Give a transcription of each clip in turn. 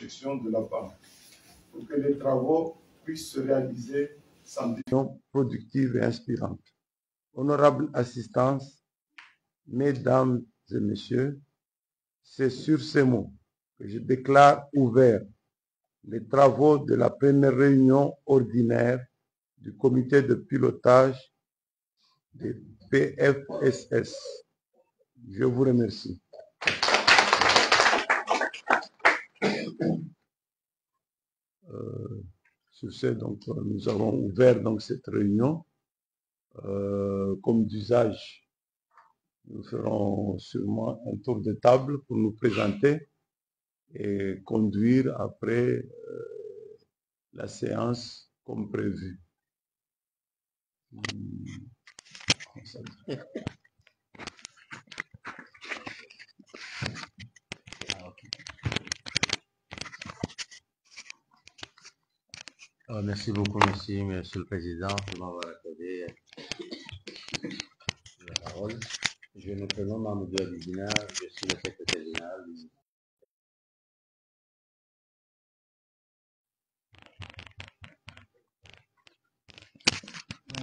gestion de la banque pour que les travaux puissent se réaliser sans vision productive et inspirante. Honorable assistance, mesdames et messieurs, c'est sur ces mots que je déclare ouvert les travaux de la première réunion ordinaire du comité de pilotage des PFSS. Je vous remercie. Sur ce, donc, nous avons ouvert donc, cette réunion. Comme d'usage, nous ferons sûrement un tour de table pour nous présenter et conduire après la séance comme prévu. Merci beaucoup, Monsieur le Président. Je m'en vais accorder la parole. Je me présente Mamadou Abidina, je suis le secrétaire général.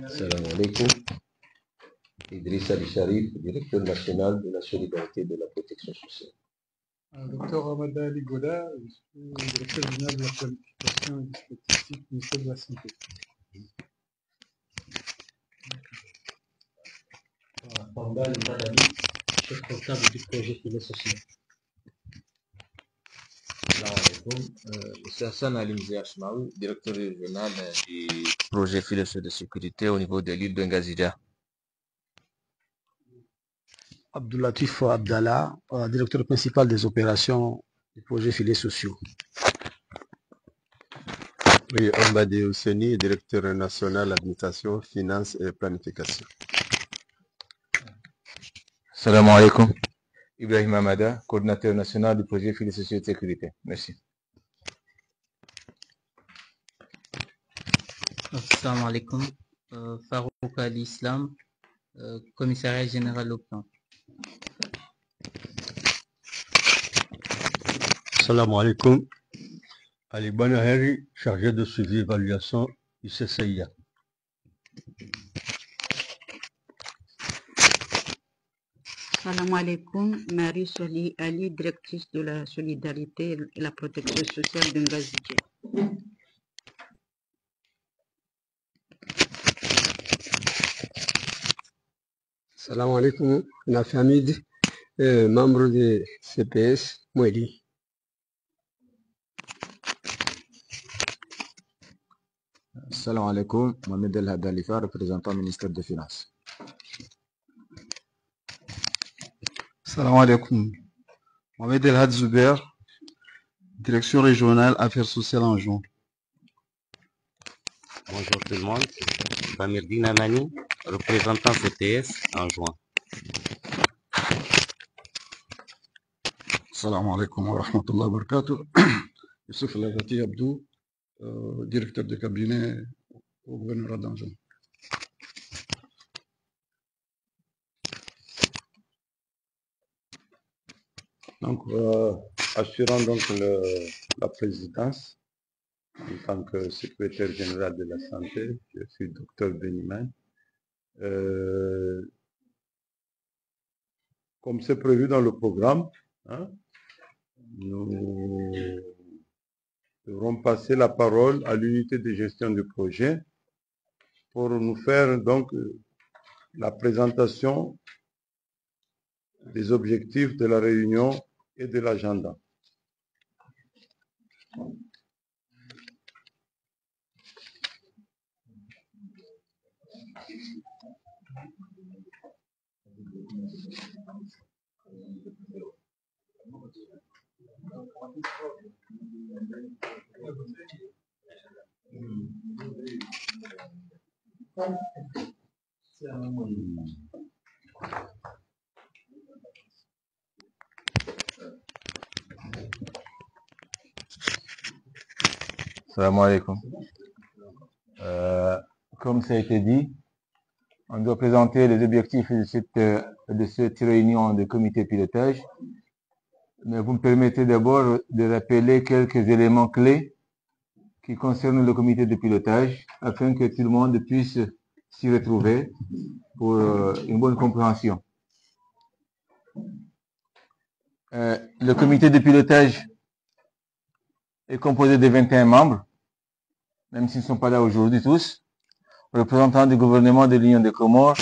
Salam alaikum. Idriss Ali Sharif, directeur national de la solidarité et de la protection sociale. Docteur Ramada Ali Goda, je suis directeur général de la planification et des statistiques du ministère de la Santé. Pambal Madani, chef comptable du projet filet social. Monsieur Hassan Ali Mziashmaou, directeur régional du projet filet de sécurité au niveau de l'île de Ngazija. Abdoulatif Abdallah, directeur principal des opérations du projet filets sociaux. Oui, Ambadi Ousseni, directeur national administration, finance et planification. Salam alaikum. Ibrahim Amada, coordinateur national du projet filets sociaux de sécurité. Merci. Assalamu alaikum. Farouk Ali Islam, commissariat général au plan. Salam alaikum. Ali Banaheri, chargé de suivi et évaluation du CCIA. Salam alaikum. Marie Soli Ali, directrice de la solidarité et la protection sociale de Ngazidja. Salam alaikum. Nafi Hamid, membre de CPS Moueli. Salam alaikum, Mohamed El Hadalifa, représentant ministère des Finances. Salam alaikum, Mohamed El Had Zuber, direction régionale Affaires sociales en juin. Bonjour tout le monde, Bamirdine Amani, représentant CTS en juin. Salam alaikum wa rahmatullahi wa barakatuh. Youssouf Lavati Abdou, directeur de cabinet au gouvernement d'Anjou. Donc, assurant donc la présidence en tant que secrétaire général de la santé, je suis docteur Beniman. Comme c'est prévu dans le programme, nous devrons passer la parole à l'unité de gestion du projet pour nous faire donc la présentation des objectifs de la réunion et de l'agenda. Salam alaikum. Comme ça a été dit, on doit présenter les objectifs de cette réunion de comité pilotage mais vous me permettez d'abord de rappeler quelques éléments clés qui concernent le comité de pilotage afin que tout le monde puisse s'y retrouver pour une bonne compréhension. Le comité de pilotage est composé de 21 membres, même s'ils ne sont pas là aujourd'hui tous, représentants du gouvernement de l'Union des Comores,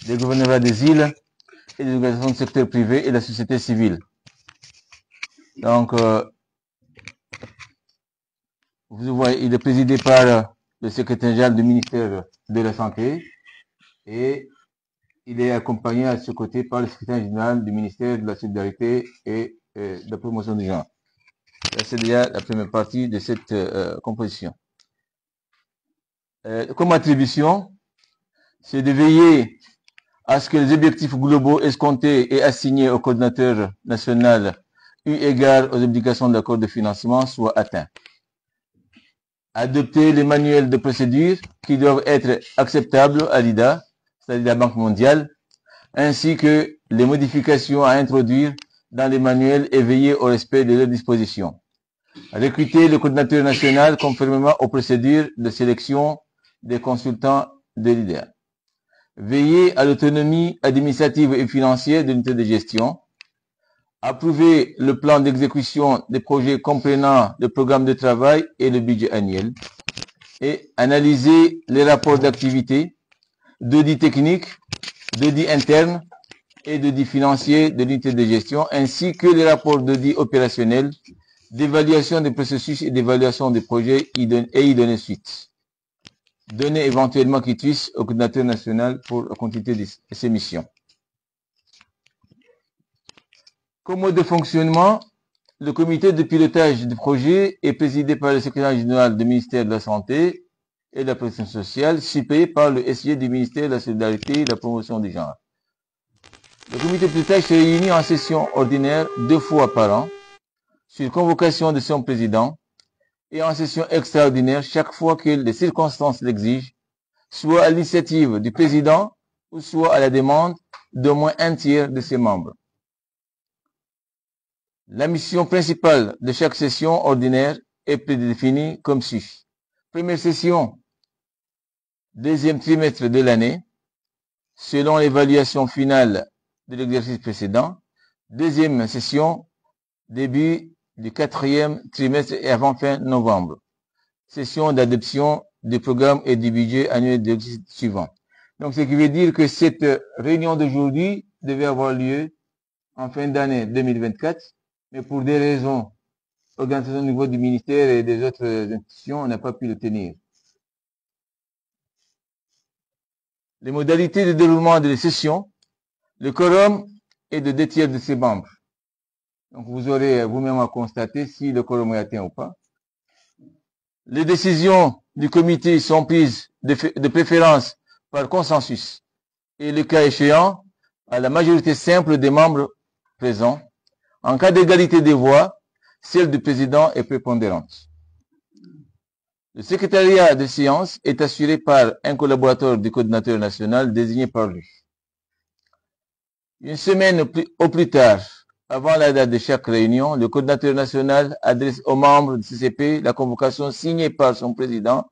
des gouvernements des îles et des organisations du secteur privé et de la société civile. Donc, vous voyez, il est présidé par le secrétaire général du ministère de la Santé et il est accompagné à ce côté par le secrétaire général du ministère de la Solidarité et de la Promotion du genre. C'est déjà la première partie de cette composition. Comme attribution, c'est de veiller à ce que les objectifs globaux escomptés et assignés au coordinateur national eu égard aux obligations de l'accord de financement soient atteints. Adopter les manuels de procédure qui doivent être acceptables à l'IDA, c'est-à-dire la Banque mondiale, ainsi que les modifications à introduire dans les manuels et veiller au respect de leurs dispositions. Recruter le coordinateur national conformément aux procédures de sélection des consultants de l'IDA. Veiller à l'autonomie administrative et financière de l'unité de gestion. Approuver le plan d'exécution des projets comprenant le programme de travail et le budget annuel. Et analyser les rapports d'activité, d'audit technique, d'audit interne et d'audit financier de l'unité de gestion, ainsi que les rapports d'audit opérationnel, d'évaluation des processus et d'évaluation des projets et y donner suite. Donner éventuellement quitus au coordinateur national pour la continuité de ses missions. Comme mode de fonctionnement, le comité de pilotage du projet est présidé par le secrétaire général du ministère de la Santé et de la Protection sociale, suppléé par le SIE du ministère de la Solidarité et de la Promotion du genre. Le comité de pilotage se réunit en session ordinaire 2 fois par an, sur convocation de son président, et en session extraordinaire chaque fois que les circonstances l'exigent, soit à l'initiative du président ou soit à la demande d'au moins un tiers de ses membres. La mission principale de chaque session ordinaire est prédéfinie comme suit. Première session, deuxième trimestre de l'année, selon l'évaluation finale de l'exercice précédent. Deuxième session, début du 4e trimestre et avant fin novembre. Session d'adoption du programme et du budget annuel de l'exercice suivant. Donc, ce qui veut dire que cette réunion d'aujourd'hui devait avoir lieu en fin d'année 2024, mais pour des raisons organisées au niveau du ministère et des autres institutions, on n'a pas pu le tenir. Les modalités de déroulement de la session, le quorum est de 2 tiers de ses membres. Donc, vous aurez vous-même à constater si le quorum est atteint ou pas. Les décisions du comité sont prises de préférence par consensus et le cas échéant à la majorité simple des membres présents. En cas d'égalité des voix, celle du président est prépondérante. Le secrétariat de séance est assuré par un collaborateur du coordinateur national désigné par lui. Une semaine au plus tard, avant la date de chaque réunion, le coordinateur national adresse aux membres du CCP la convocation signée par son président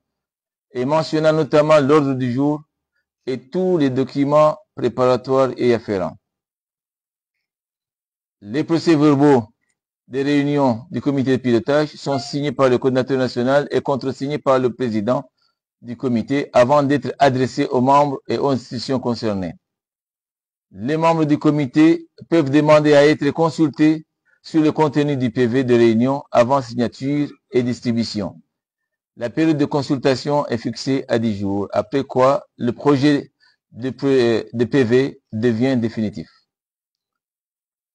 et mentionnant notamment l'ordre du jour et tous les documents préparatoires et afférents. Les procès-verbaux des réunions du comité de pilotage sont signés par le coordinateur national et contresignés par le président du comité avant d'être adressés aux membres et aux institutions concernées. Les membres du comité peuvent demander à être consultés sur le contenu du PV de réunion avant signature et distribution. La période de consultation est fixée à 10 jours, après quoi le projet de PV devient définitif.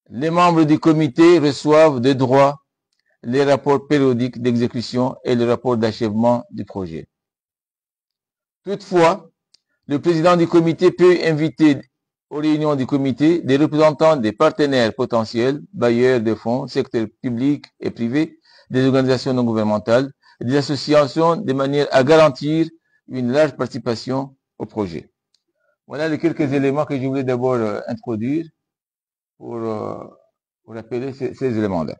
Les membres du comité reçoivent de droit les rapports périodiques d'exécution et le rapport d'achèvement du projet. Toutefois, le président du comité peut inviter aux réunions du comité des représentants des partenaires potentiels, bailleurs de fonds, secteur public et privé, des organisations non gouvernementales, et des associations de manière à garantir une large participation au projet. Voilà les quelques éléments que je voulais d'abord introduire pour pour rappeler ces éléments-là.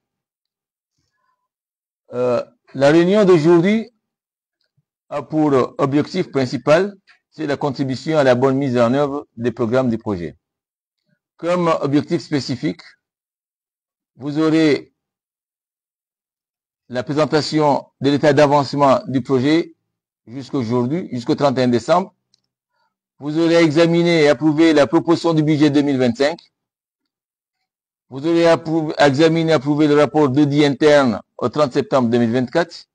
La réunion d'aujourd'hui a pour objectif principal, c'est la contribution à la bonne mise en œuvre des programmes du projet. Comme objectif spécifique, vous aurez la présentation de l'état d'avancement du projet jusqu'aujourd'hui, jusqu'au 31 décembre. Vous aurez examiné et approuvé la proposition du budget 2025. Vous aurez examiné et approuvé le rapport d'audit interne au 30 septembre 2024.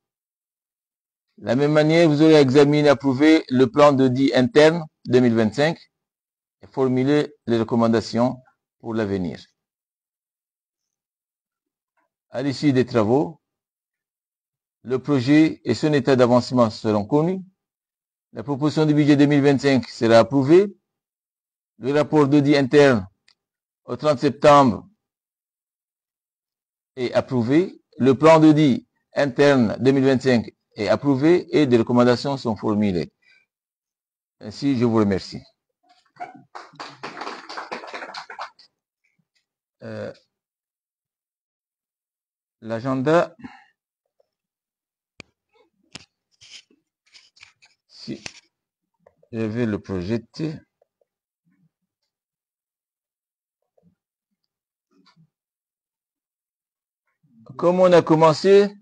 De la même manière, vous aurez examiné et approuvé le plan d'audit interne 2025 et formulé les recommandations pour l'avenir. À l'issue des travaux, le projet et son état d'avancement seront connus. La proposition du budget 2025 sera approuvée. Le rapport d'audit interne au 30 septembre est approuvé. Le plan d'audit interne 2025 est approuvé et des recommandations sont formulées. Ainsi, je vous remercie. L'agenda, si je vais le projeter. Comme on a commencé,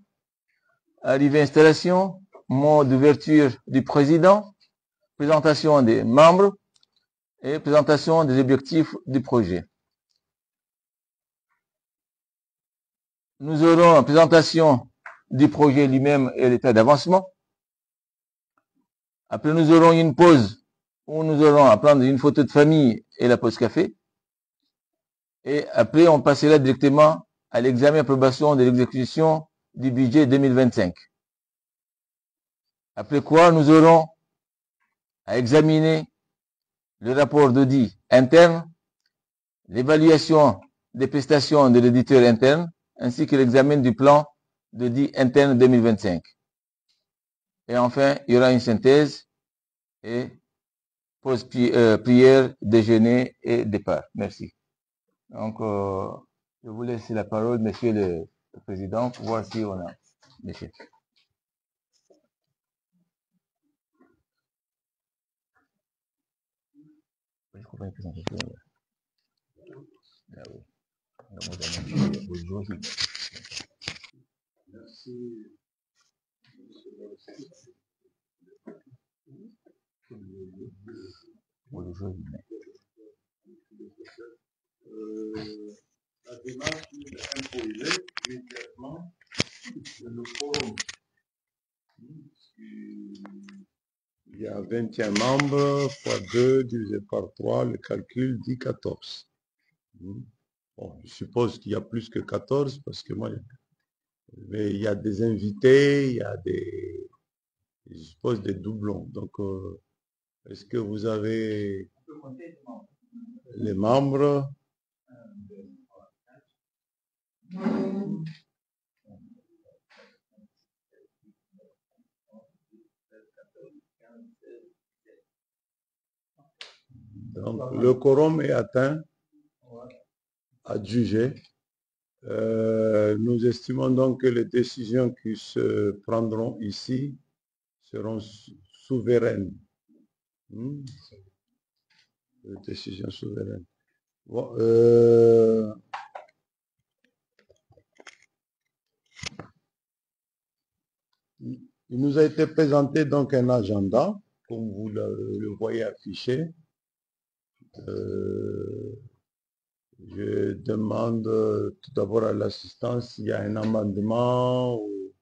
arrivée installation, mot d'ouverture du président, présentation des membres et présentation des objectifs du projet. Nous aurons une présentation du projet lui-même et l'état d'avancement. Après, nous aurons une pause où nous aurons à prendre une photo de famille et la pause café. Et après, on passera directement à l'examen et approbation de l'exécution du budget 2025. Après quoi, nous aurons à examiner le rapport d'audit interne, l'évaluation des prestations de l'éditeur interne, ainsi que l'examen du plan d'audit interne 2025. Et enfin, il y aura une synthèse et pause prière, déjeuner et départ. Merci. Donc, je vous laisse la parole, Monsieur le Président, pour voir si on a des choses. Je comprends une présentation. Ah oui. Merci. La démarche est imposée immédiatement le forum. Il y a 21 membres fois 2 divisé par 3, le calcul dit 14. Bon, je suppose qu'il y a plus que 14 parce que moi, mais il y a des invités, il y a des, je suppose, des doublons. Donc, est-ce que vous avez les membres? Donc, le quorum est atteint, adjugé. Nous estimons donc que les décisions qui se prendront ici seront souveraines. Les décisions souveraines. Bon, il nous a été présenté donc un agenda, comme vous le voyez affiché. Je demande tout d'abord à l'assistance s'il y a un amendement ou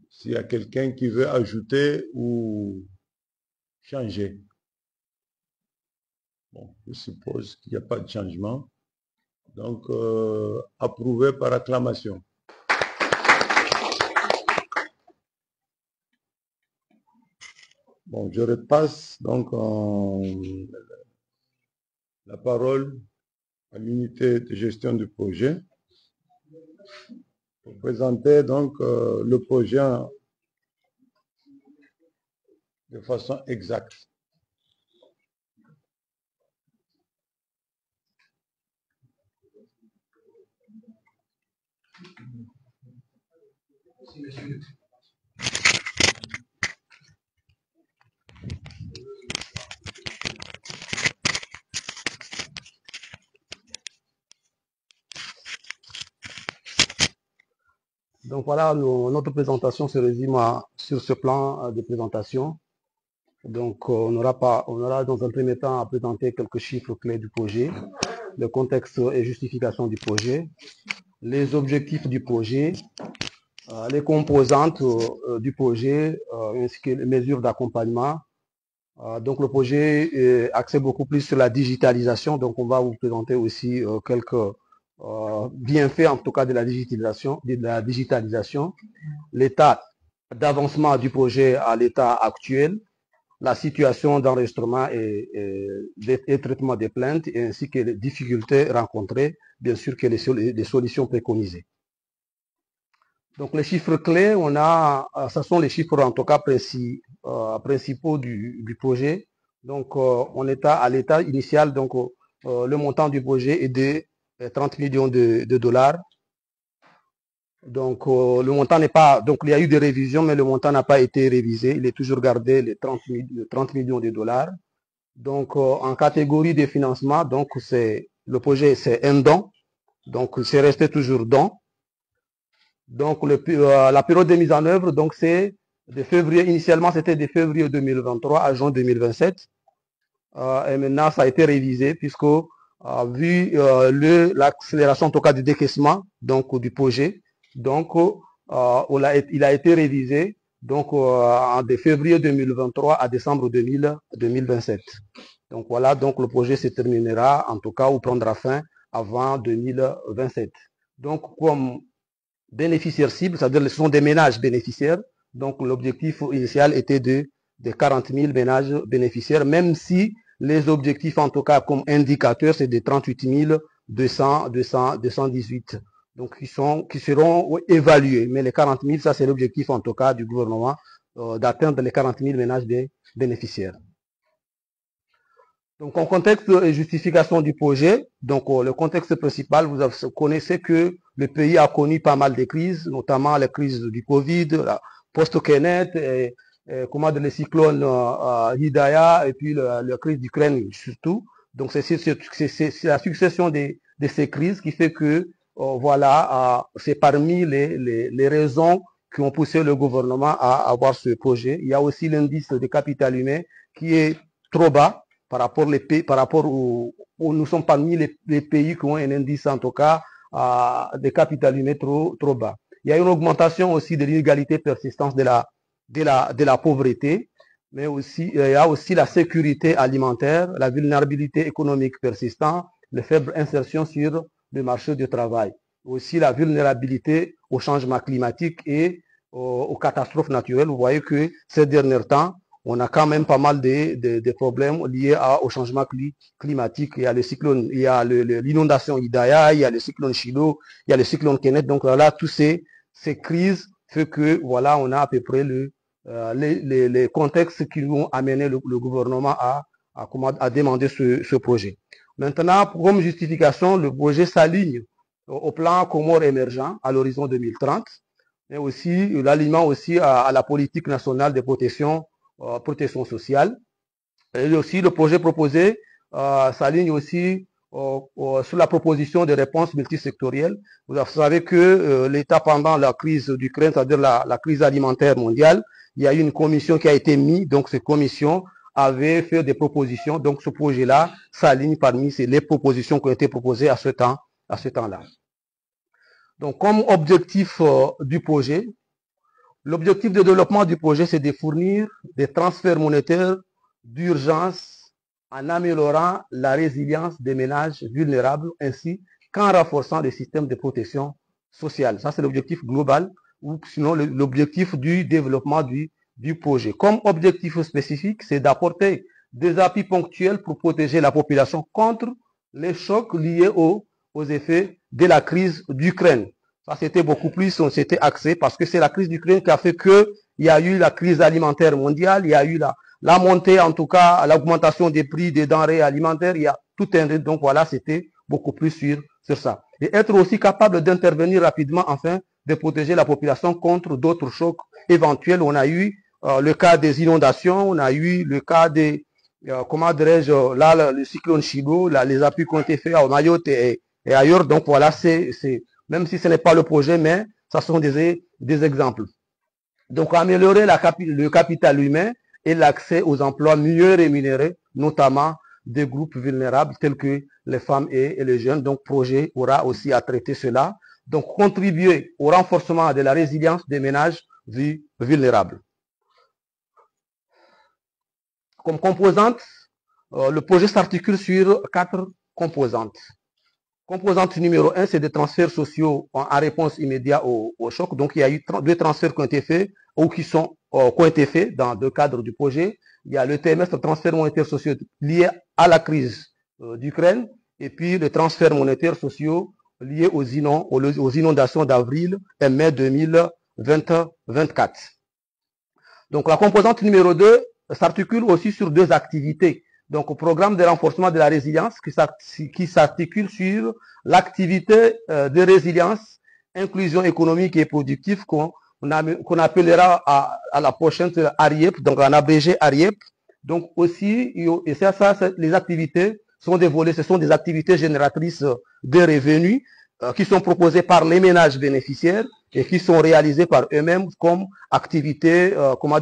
s'il y a quelqu'un qui veut ajouter ou changer. Bon, je suppose qu'il n'y a pas de changement. Donc, approuvé par acclamation. Bon, je repasse donc la parole à l'unité de gestion du projet pour présenter donc le projet de façon exacte. Donc voilà, notre présentation se résume sur ce plan de présentation. Donc on aura dans un premier temps à présenter quelques chiffres clés du projet, le contexte et justification du projet, les objectifs du projet, les composantes du projet, ainsi que les mesures d'accompagnement. Donc le projet est axé beaucoup plus sur la digitalisation, donc on va vous présenter aussi quelques bienfaits en tout cas de la digitalisation, l'état d'avancement du projet à l'état actuel, la situation d'enregistrement et traitement des plaintes, ainsi que les difficultés rencontrées, bien sûr que les solutions préconisées. Donc les chiffres clés, ce sont les chiffres en tout cas principaux du projet. Donc on est à l'état initial, donc le montant du projet est de 30 millions de dollars. Donc le montant n'est pas, donc il y a eu des révisions, mais le montant n'a pas été révisé. Il est toujours gardé les 30 millions de dollars. Donc en catégorie de financement, donc le projet c'est un don, donc c'est resté toujours don. Donc la période de mise en œuvre, donc c'est de février, initialement c'était de février 2023 à juin 2027. Et maintenant ça a été révisé puisque vu l'accélération en tout cas du décaissement donc du projet, donc il a été révisé donc de février 2023 à décembre 2027. Donc voilà, donc le projet se terminera en tout cas ou prendra fin avant 2027. Donc comme bénéficiaires cibles, c'est-à-dire ce sont des ménages bénéficiaires, donc l'objectif initial était de 40 000 ménages bénéficiaires, même si les objectifs en tout cas comme indicateur c'est de 38 218, donc qui seront évalués, mais les 40 000 ça c'est l'objectif en tout cas du gouvernement, d'atteindre les 40 000 ménages bénéficiaires. Donc en contexte et justification du projet, donc le contexte principal, vous connaissez que le pays a connu pas mal de crises, notamment la crise du Covid, la post-Kenneth, les cyclones Hidaya et puis la crise d'Ukraine surtout. Donc c'est la succession de ces crises qui fait que voilà, c'est parmi les raisons qui ont poussé le gouvernement à avoir ce projet. Il y a aussi l'indice de capital humain qui est trop bas par rapport où nous sommes parmi les pays qui ont un indice en tout cas de capital humain trop bas. Il y a une augmentation aussi de l'inégalité persistance de la pauvreté, mais aussi il y a aussi la sécurité alimentaire, la vulnérabilité économique persistante, la faible insertion sur le marché du travail, aussi la vulnérabilité au changement climatique et aux catastrophes naturelles. Vous voyez que ces derniers temps, on a quand même pas mal de problèmes liés au changement climatique. Il y a le cyclone, il y a l'inondation Hidaya, il y a le cyclone Chido, il y a le cyclone Kenneth. Donc là, tous ces crises fait que voilà, on a à peu près les contextes qui vont amener le gouvernement à demander ce projet. Maintenant, comme justification, le projet s'aligne au plan Comores émergent à l'horizon 2030, mais aussi l'alignement aussi à la politique nationale de protection sociale. Et aussi le projet proposé s'aligne aussi sur la proposition de réponses multisectorielles. Vous savez que l'État, pendant la crise d'Ukraine, c'est-à-dire la crise alimentaire mondiale, il y a eu une commission qui a été mise, donc cette commission avait fait des propositions, donc ce projet-là s'aligne parmi les propositions qui ont été proposées à ce temps-là. Donc comme objectif du projet, l'objectif de développement du projet, c'est de fournir des transferts monétaires d'urgence en améliorant la résilience des ménages vulnérables ainsi qu'en renforçant les systèmes de protection sociale. Ça, c'est l'objectif global ou sinon l'objectif du développement du projet. Comme objectif spécifique, c'est d'apporter des appuis ponctuels pour protéger la population contre les chocs liés aux effets de la crise d'Ukraine. Ça, c'était beaucoup plus, on s'était axé parce que c'est la crise d'Ukraine qui a fait que il y a eu la crise alimentaire mondiale, il y a eu la montée, en tout cas, l'augmentation des prix des denrées alimentaires, il y a tout un, donc voilà, c'était beaucoup plus sur ça. Et être aussi capable d'intervenir rapidement, enfin, protéger la population contre d'autres chocs éventuels. On a eu le cas des inondations, on a eu le cas des, comment dirais-je, là, le cyclone Chido, là, les appuis qui ont été faits à Mayotte et ailleurs. Donc voilà, même si ce n'est pas le projet, mais ça sont des exemples. Donc améliorer le capital humain et l'accès aux emplois mieux rémunérés, notamment des groupes vulnérables tels que les femmes et les jeunes. Donc projet aura aussi à traiter cela. Donc contribuer au renforcement de la résilience des ménages vulnérables. Comme composante, le projet s'articule sur 4 composantes. Composante numéro 1, c'est des transferts sociaux en réponse immédiate au choc. Donc, il y a eu 2 transferts qui ont été faits ou qui ont été faits dans le cadre du projet. Il y a le TMS, le transfert monétaire social lié à la crise d'Ukraine, et puis le transfert monétaire social lié aux inondations d'avril et mai 2024. Donc, la composante numéro 2 s'articule aussi sur 2 activités. Donc, au programme de renforcement de la résilience qui s'articule sur l'activité de résilience, inclusion économique et productive qu'on appellera à la prochaine ARIEP, donc en abrégé ARIEP. Donc aussi, et ça, les activités sont des volets, ce sont des activités génératrices de revenus qui sont proposées par les ménages bénéficiaires et qui sont réalisées par eux-mêmes comme activités, comme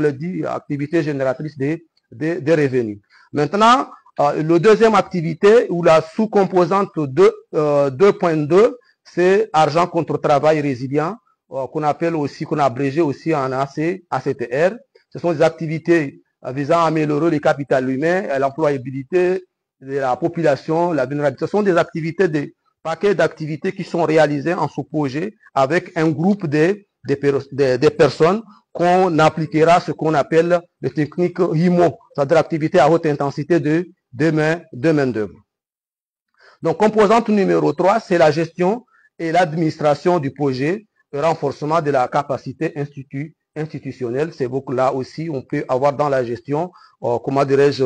le dit, activités génératrices de revenus. Maintenant, la deuxième activité ou la sous-composante 2.2, c'est argent contre travail résilient, qu'on appelle aussi, qu'on a abrégé aussi en ACTR. Ce sont des activités visant à améliorer le capital humain, l'employabilité de la population, la vulnérabilité. Ce sont des activités, des paquets d'activités qui sont réalisés en sous-projet avec un groupe de personnes qu'on appliquera ce qu'on appelle les techniques HIMO, c'est-à-dire activité à haute intensité de main-d'œuvre. Donc, composante numéro 3, c'est la gestion et l'administration du projet, le renforcement de la capacité institutionnelle. C'est beaucoup là aussi, on peut avoir dans la gestion, comment dirais-je,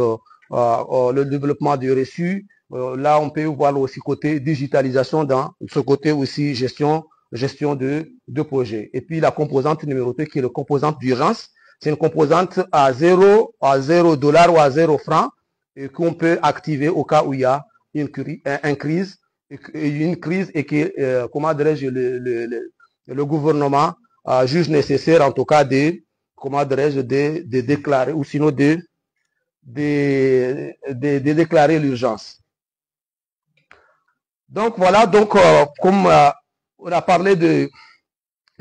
le développement du reçu. Là, on peut voir aussi côté digitalisation dans ce côté aussi gestion de projet. Et puis la composante numéro 2 qui est la composante d'urgence, c'est une composante à 0 $ ou à 0 francs et qu'on peut activer au cas où il y a une crise et que, comment dirais-je, le gouvernement juge nécessaire en tout cas de déclarer ou sinon de déclarer l'urgence. Donc voilà, donc comme on a parlé des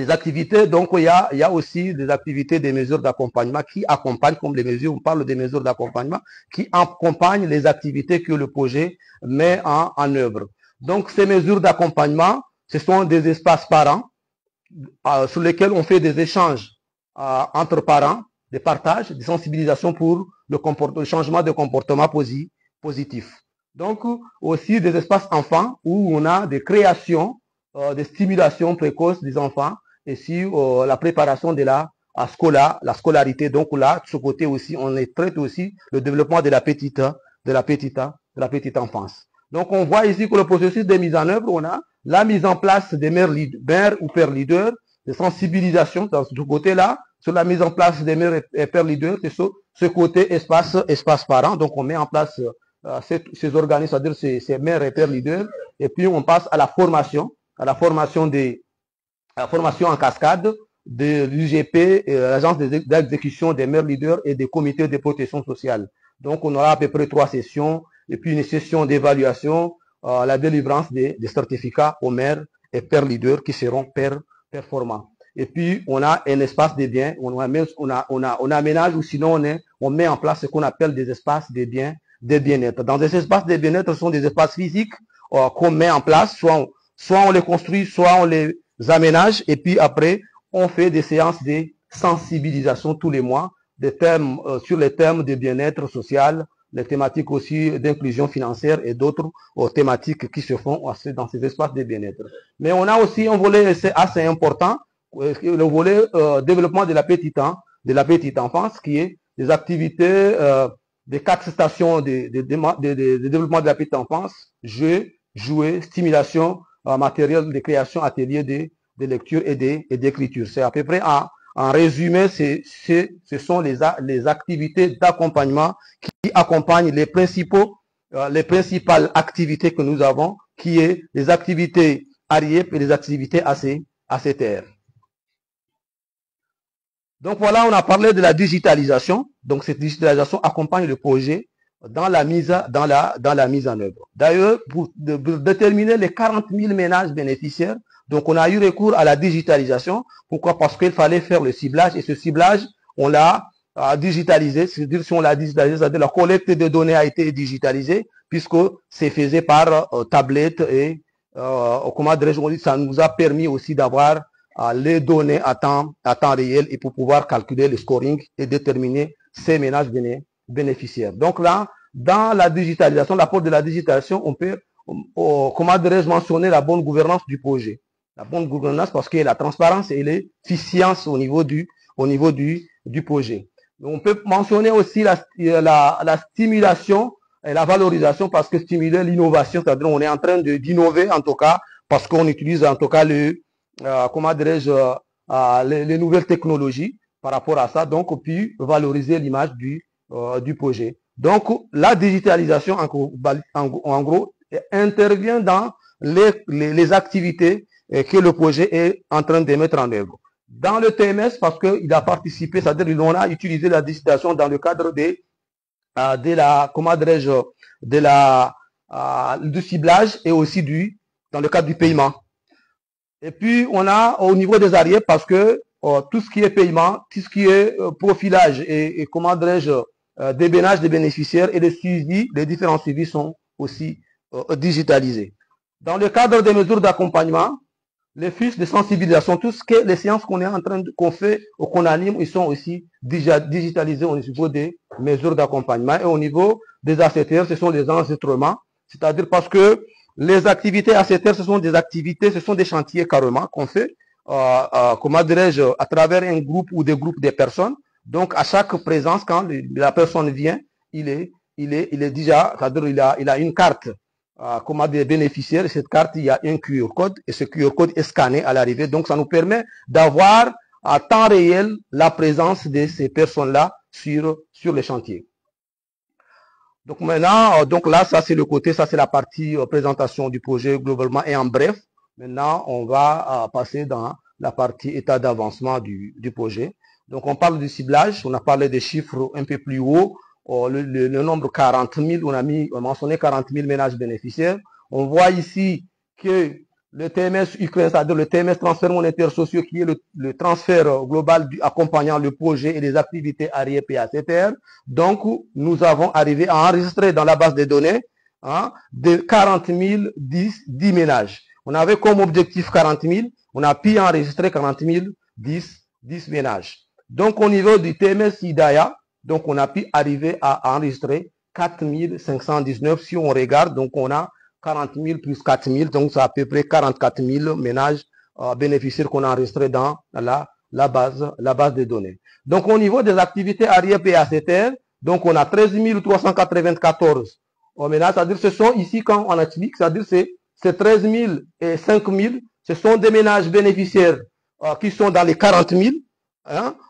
activités, donc il y a aussi des activités, des mesures d'accompagnement qui accompagnent, comme les mesures, on parle des mesures d'accompagnement, qui accompagnent les activités que le projet met en œuvre. Donc ces mesures d'accompagnement, ce sont des espaces parents sur lesquels on fait des échanges entre parents, des partages, des sensibilisations pour le changement de comportement positif. Donc aussi des espaces enfants où on a des créations, des stimulations précoces des enfants et si la préparation de la scolarité. Donc là, de ce côté aussi, on traite aussi le développement de la petite enfance. Donc on voit ici que le processus de mise en œuvre, on a la mise en place des mères ou pères leaders, de sensibilisation dans ce côté-là, sur la mise en place des mères et pères leaders, c'est ce côté espace parent. Donc on met en place ces organismes, c'est-à-dire ces mères et pères leaders, et puis on passe à la formation en cascade de l'UGP, l'agence d'exécution des mères leaders et des comités de protection sociale. Donc on aura à peu près 3 sessions, et puis une session d'évaluation, la délivrance des certificats aux mères et pères leaders qui seront performants. Et puis on a un espace de biens, on aménage ou sinon on met en place ce qu'on appelle des espaces de bien-être. Dans des espaces de bien-être, ce sont des espaces physiques qu'on met en place, soit on les construit, soit on les aménage, et puis après on fait des séances de sensibilisation tous les mois, sur les thèmes de bien-être social, les thématiques aussi d'inclusion financière et d'autres thématiques qui se font dans ces espaces de bien-être. Mais on a aussi un volet assez important, le volet développement de la petite enfance, qui est des activités des 4 stations de développement de la petite enfance: jeux, jouets, stimulation, matériel de création, atelier de lecture et d'écriture. C'est à peu près en résumé, ce sont les activités d'accompagnement qui accompagnent les principales activités que nous avons, qui est les activités ARIEP et les activités ACTR. Donc voilà, on a parlé de la digitalisation. Donc cette digitalisation accompagne le projet dans la mise en œuvre. D'ailleurs, pour déterminer les 40 000 ménages bénéficiaires, donc on a eu recours à la digitalisation. Pourquoi? Parce qu'il fallait faire le ciblage, et ce ciblage, on l'a digitalisé. C'est-à-dire, si on l'a digitalisé, c'est-à-dire la collecte de données a été digitalisée, puisque c'est fait par tablette et comment dirais-je, ça nous a permis aussi d'avoir les données à temps réel et pour pouvoir calculer le scoring et déterminer ces ménages bénéficiaires. Donc là, dans la digitalisation, l'apport de la digitalisation, on peut, comment dirais-je, mentionner la bonne gouvernance du projet. La bonne gouvernance parce qu'il y a la transparence et l'efficience au niveau du projet. On peut mentionner aussi la stimulation et la valorisation parce que stimuler l'innovation, c'est-à-dire on est en train d'innover en tout cas parce qu'on utilise en tout cas comment dirais-je, les nouvelles technologies par rapport à ça, donc puis valoriser l'image du projet. Donc la digitalisation en gros intervient dans les activités que le projet est en train de mettre en œuvre. Dans le TMS, parce qu'il a participé, c'est-à-dire qu'on a utilisé la digitalisation dans le cadre du ciblage et aussi dans le cadre du paiement. Et puis, on a au niveau des ARIEP, parce que tout ce qui est paiement, tout ce qui est profilage et comment dirais-je, débênage des bénéficiaires et le suivi, les différents suivis sont aussi digitalisés. Dans le cadre des mesures d'accompagnement, les fiches de sensibilisation, tout ce que les séances qu'on fait ou qu'on anime, ils sont aussi déjà digitalisés au niveau des mesures d'accompagnement. Et au niveau des ACTR, ce sont des enregistrements, c'est-à-dire parce que les activités ACTR, ce sont des chantiers carrément qu'on fait, comment dirais-je, à travers un groupe ou des groupes de personnes. Donc, à chaque présence, quand la personne vient, il est déjà, c'est-à-dire il a une carte, comment des bénéficiaires. Cette carte, il y a un QR code et ce QR code est scanné à l'arrivée. Donc, ça nous permet d'avoir à temps réel la présence de ces personnes-là sur les chantiers. Donc maintenant, donc là, ça c'est le côté, ça c'est la partie présentation du projet globalement et en bref. Maintenant, on va passer dans la partie état d'avancement du projet. Donc on parle du ciblage, on a parlé des chiffres un peu plus haut, le nombre 40 000, on a mentionné 40 000 ménages bénéficiaires. On voit ici que le TMS Ukraine, c'est-à-dire le TMS transfert monétaire sociaux, qui est le transfert global accompagnant le projet et les activités ARIEP et ACTR. Donc, nous avons arrivé à enregistrer dans la base de données de 40 000 10 ménages. On avait comme objectif 40 000, on a pu enregistrer 40 000 10 ménages. Donc, au niveau du TMS IDAIA, donc on a pu arriver à enregistrer 4 519. Si on regarde, donc on a 40 000 plus 4 000, donc c'est à peu près 44 000 ménages bénéficiaires qu'on a enregistrés dans la base de données. Donc au niveau des activités ARIEP et ACTR, donc on a 13 394 ménages, c'est-à-dire ce sont ici quand on explique, c'est-à-dire c'est 13 000 et 5 000, ce sont des ménages bénéficiaires qui sont dans les 40 000,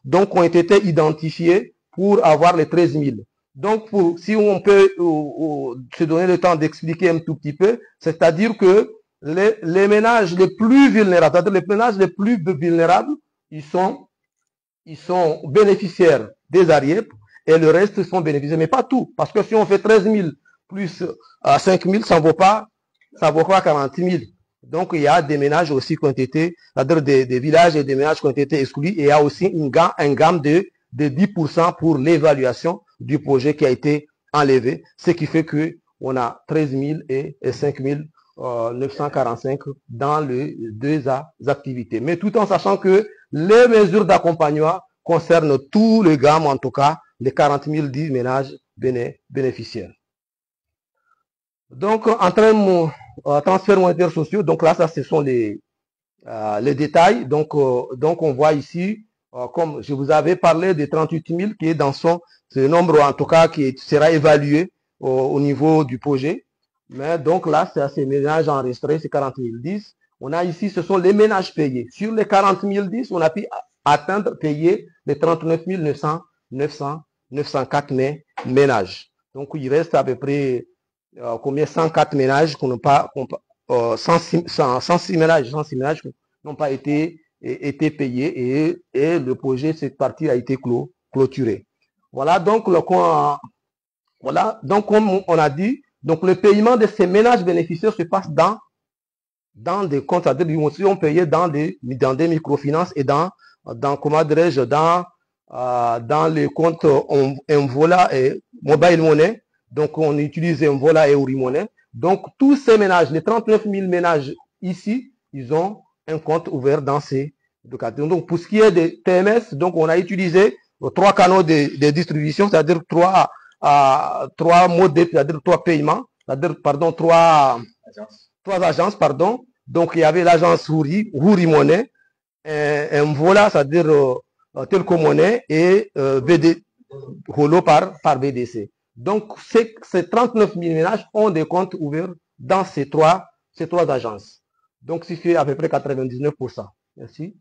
donc ont été identifiés pour avoir les 13 000. Donc, si on peut se donner le temps d'expliquer un tout petit peu, c'est-à-dire que les ménages les plus vulnérables, c'est-à-dire les ménages les plus vulnérables, ils sont bénéficiaires des ARIEP et le reste sont bénéficiaires, mais pas tout, parce que si on fait 13 000 plus 5 000, ça ne vaut pas 40 000. Donc, il y a des ménages aussi qui ont été, c'est-à-dire des villages et des ménages qui ont été exclus, et il y a aussi un gamme de 10% pour l'évaluation du projet qui a été enlevé, ce qui fait que on a 13 000 et 5 945 dans les deux activités. Mais tout en sachant que les mesures d'accompagnement concernent tout le gamme, en tout cas les 40 000 10 ménages bénéficiaires. Donc, en termes transferts monétaires sociaux, donc là, ça, ce sont les détails. Donc, on voit ici, comme je vous avais parlé des 38 000 qui est dans c'est le nombre en tout cas qui sera évalué au niveau du projet. Mais donc là, c'est ces ménages enregistrés, c'est 40 010. On a ici, ce sont les ménages payés. Sur les 40 010, on a pu atteindre, payer les 39 904 ménages. Donc, il reste à peu près combien 104 ménages qui n'ont pas, 106 ménages qui n'ont pas été payés et le projet, cette partie a été clôturé. Voilà donc, comme on a dit, donc le paiement de ces ménages bénéficiaires se passe dans des comptes, c'est-à-dire qu'ils sont payés dans des microfinances et dans comment dirais-je, dans les comptes Mvola et Mobile Money. Donc, on utilise Mvola et Ouri Money. Donc, tous ces ménages, les 39 000 ménages ici, ils ont un compte ouvert dans ces deux cas. Donc, pour ce qui est des TMS, donc, on a utilisé 3 canaux de distribution, c'est-à-dire 3 modes, c'est-à-dire 3 paiements, c'est-à-dire, pardon, 3 agences, pardon. Donc, il y avait l'agence Ouri Money, Mvola, c'est-à-dire Telco Money et Holo par BDC. Donc, ces 39 000 ménages ont des comptes ouverts dans ces trois agences. Donc, ce qui fait à peu près 99%. Merci.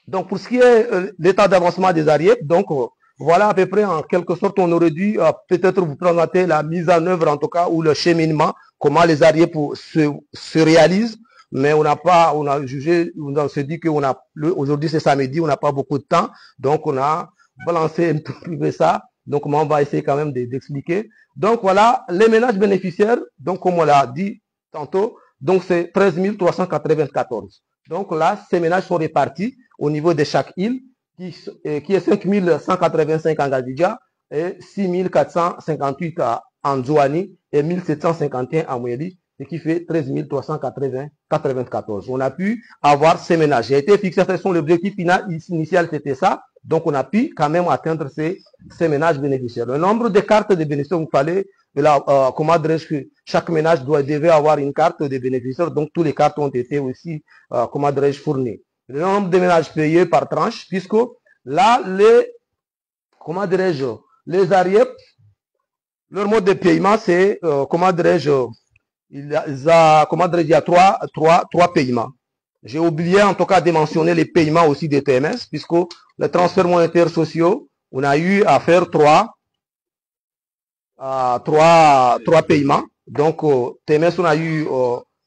Donc, pour ce qui est l'état d'avancement des ARIEP, donc, voilà à peu près en quelque sorte, on aurait dû peut-être vous présenter la mise en œuvre, en tout cas, ou le cheminement, comment les ARIEP se réalisent. Mais on s'est dit aujourd'hui c'est samedi, on n'a pas beaucoup de temps, donc on a balancé un peu ça. Donc, on va essayer quand même d'expliquer. Donc, voilà, les ménages bénéficiaires, donc, comme on l'a dit tantôt, donc, c'est 13 394. Donc, là, ces ménages sont répartis au niveau de chaque île, qui est 5 185 en Gadidja et 6 458 en Zouani et 1 751 en Moueli, ce qui fait 13 394. On a pu avoir ces ménages. J'ai été fixé, ce sont l'objectif initial, c'était ça. Donc, on a pu quand même atteindre ces ménages bénéficiaires. Le nombre de cartes de bénéficiaires, il fallait, comment dirais-je, que chaque ménage devait avoir une carte de bénéficiaires. Donc, tous les cartes ont été aussi, comment dirais-je, fournies. Le nombre de ménages payés par tranche, puisque là, comment dirais-je, les ARIEP, leur mode de paiement, c'est, comment dirais-je, il y a trois paiements. J'ai oublié en tout cas de mentionner les paiements aussi des TMS, puisque les transferts monétaires sociaux, on a eu à faire trois paiements. Donc, TMS, on a eu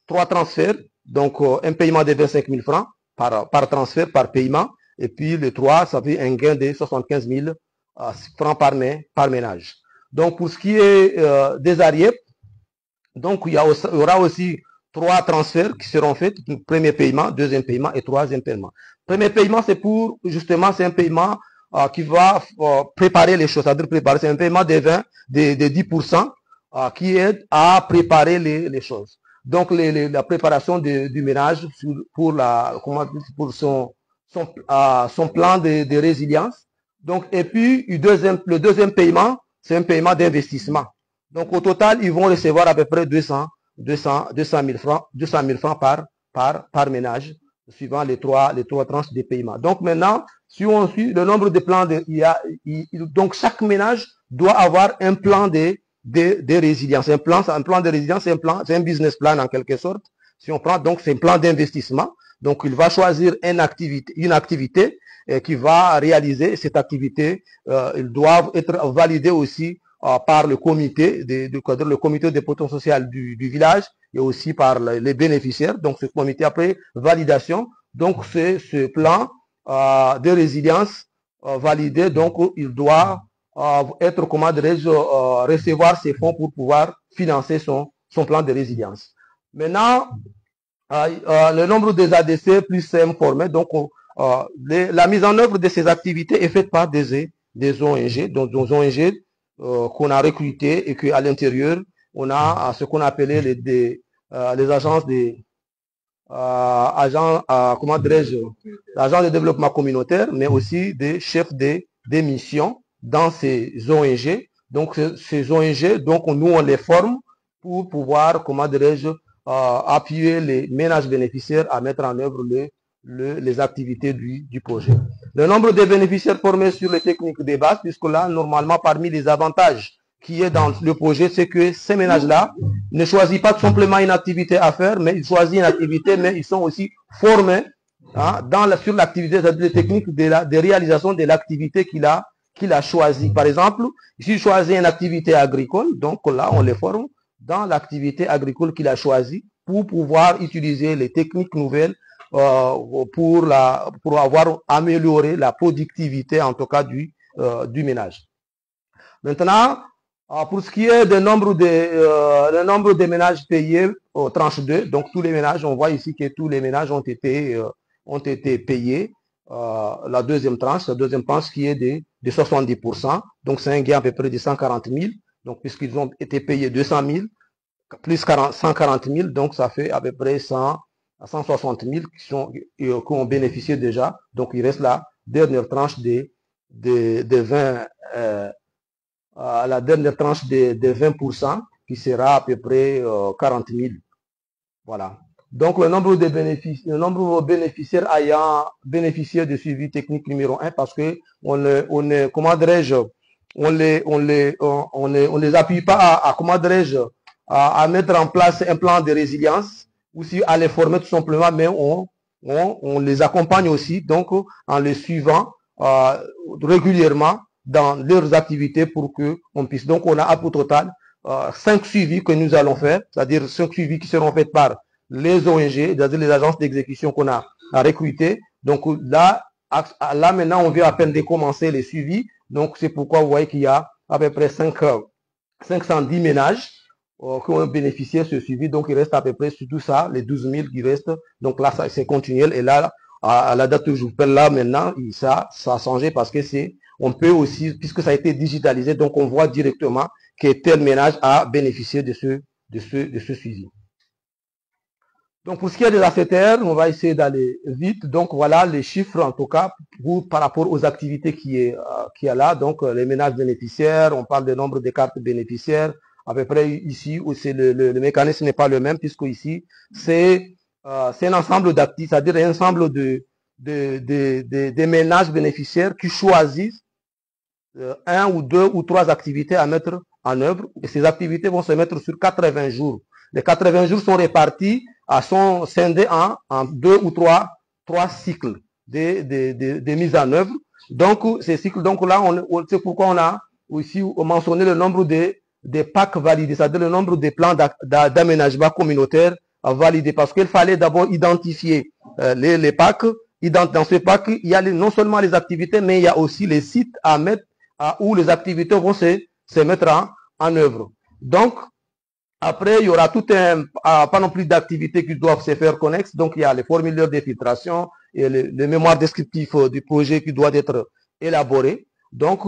3 transferts. Donc, un paiement de 25 000 francs par transfert, par paiement. Et puis, le 3, ça fait un gain de 75 000 francs par ménage. Donc, pour ce qui est des ARIEP, donc, il y aura aussi 3 transferts qui seront faits, premier paiement, deuxième paiement et troisième paiement. Premier paiement, c'est pour, justement, c'est un paiement qui va préparer les choses, c'est-à-dire préparer, c'est un paiement de 10% qui aide à préparer les choses. Donc, la préparation du ménage pour son plan de résilience. Donc, et puis, le deuxième paiement, c'est un paiement d'investissement. Donc, au total, ils vont recevoir à peu près 200 000 francs par ménage, suivant les trois tranches de paiement. Donc, maintenant, si on suit le nombre de plans, donc chaque ménage doit avoir un plan de résilience. Un plan de résilience, c'est un business plan en quelque sorte. Si on prend, donc, c'est un plan d'investissement. Donc, il va choisir une activité qui va réaliser cette activité. Ils doivent être validés aussi par le comité le comité de protection sociale du village et aussi par les bénéficiaires. Donc, ce comité, après validation, donc c'est ce plan de résilience validé. Donc, il doit être, comment dirais-je, recevoir ces fonds pour pouvoir financer son plan de résilience. Maintenant, le nombre des ADC plus c'est informé. Donc, la mise en œuvre de ces activités est faite par des ONG, donc des ONG qu'on a recruté et qu'à l'intérieur, on a ce qu'on appelait les agences comment dirais-je, l'agence de développement communautaire, mais aussi des chefs des missions dans ces ONG. Donc, ces ONG, donc, nous, on les forme pour pouvoir, comment dirais-je, appuyer les ménages bénéficiaires à mettre en œuvre les activités du projet. Le nombre de bénéficiaires formés sur les techniques de base, puisque là, normalement, parmi les avantages qui est dans le projet, c'est que ces ménages-là ne choisissent pas simplement une activité à faire, mais ils choisissent une activité, mais ils sont aussi formés sur l'activité, les techniques de réalisation de l'activité qu'il a choisi. Par exemple, s'il choisit une activité agricole, donc là, on les forme dans l'activité agricole qu'il a choisie pour pouvoir utiliser les techniques nouvelles pour avoir amélioré la productivité, en tout cas, du ménage. Maintenant, pour ce qui est du nombre de ménages payés au tranche 2, donc tous les ménages, on voit ici que tous les ménages ont été payés. La deuxième tranche qui est de 70%, donc c'est un gain à peu près de 140 000, donc puisqu'ils ont été payés 200 000, plus 140 000, donc ça fait à peu près 160 000 qui ont bénéficié déjà, donc il reste la dernière tranche de 20, la dernière tranche de 20% qui sera à peu près 40 000. Voilà. Donc le nombre de bénéficiaires ayant bénéficié de suivi technique numéro 1, parce que comment dirais-je, on les appuie pas à mettre en place un plan de résilience ou si à les former tout simplement, mais on les accompagne aussi, donc en les suivant régulièrement dans leurs activités pour que on puisse. Donc on a au total 5 suivis que nous allons faire, c'est-à-dire 5 suivis qui seront faits par les ONG, c'est-à-dire les agences d'exécution qu'on a recrutées. Donc là maintenant on vient à peine de commencer les suivis, donc c'est pourquoi vous voyez qu'il y a à peu près 510 ménages qui ont bénéficié de ce suivi, donc il reste à peu près sur tout ça, les 12 000 qui restent, donc là c'est continuel, et là à la date où je vous parle là maintenant, ça a changé parce que on peut aussi, puisque ça a été digitalisé, donc on voit directement que tel ménage a bénéficié de ce suivi. Donc pour ce qui est des affectaires, on va essayer d'aller vite. Donc voilà les chiffres en tout cas par rapport aux activités qui est là. Donc les ménages bénéficiaires, on parle du nombre de cartes bénéficiaires. À peu près ici où c'est le mécanisme n'est pas le même, puisque ici c'est un ensemble d'actifs, c'est-à-dire un ensemble de ménages bénéficiaires qui choisissent 1 ou 2 ou 3 activités à mettre en œuvre, et ces activités vont se mettre sur 80 jours. Les 80 jours sont répartis, sont scindés en 2 ou 3 cycles de mise en œuvre. Donc ces cycles, donc là, c'est pourquoi on a aussi mentionné le nombre des PAC validés, c'est-à-dire le nombre de plans d'aménagement communautaire validés, parce qu'il fallait d'abord identifier les PAC. Dans ce PAC, il y a non seulement les activités, mais il y a aussi les sites à mettre où les activités vont se mettre en œuvre. Donc, après, il y aura tout pas non plus d'activités qui doivent se faire connexes. Donc, il y a les formulaires de filtration et le mémoire descriptif du projet qui doit être élaboré. Donc,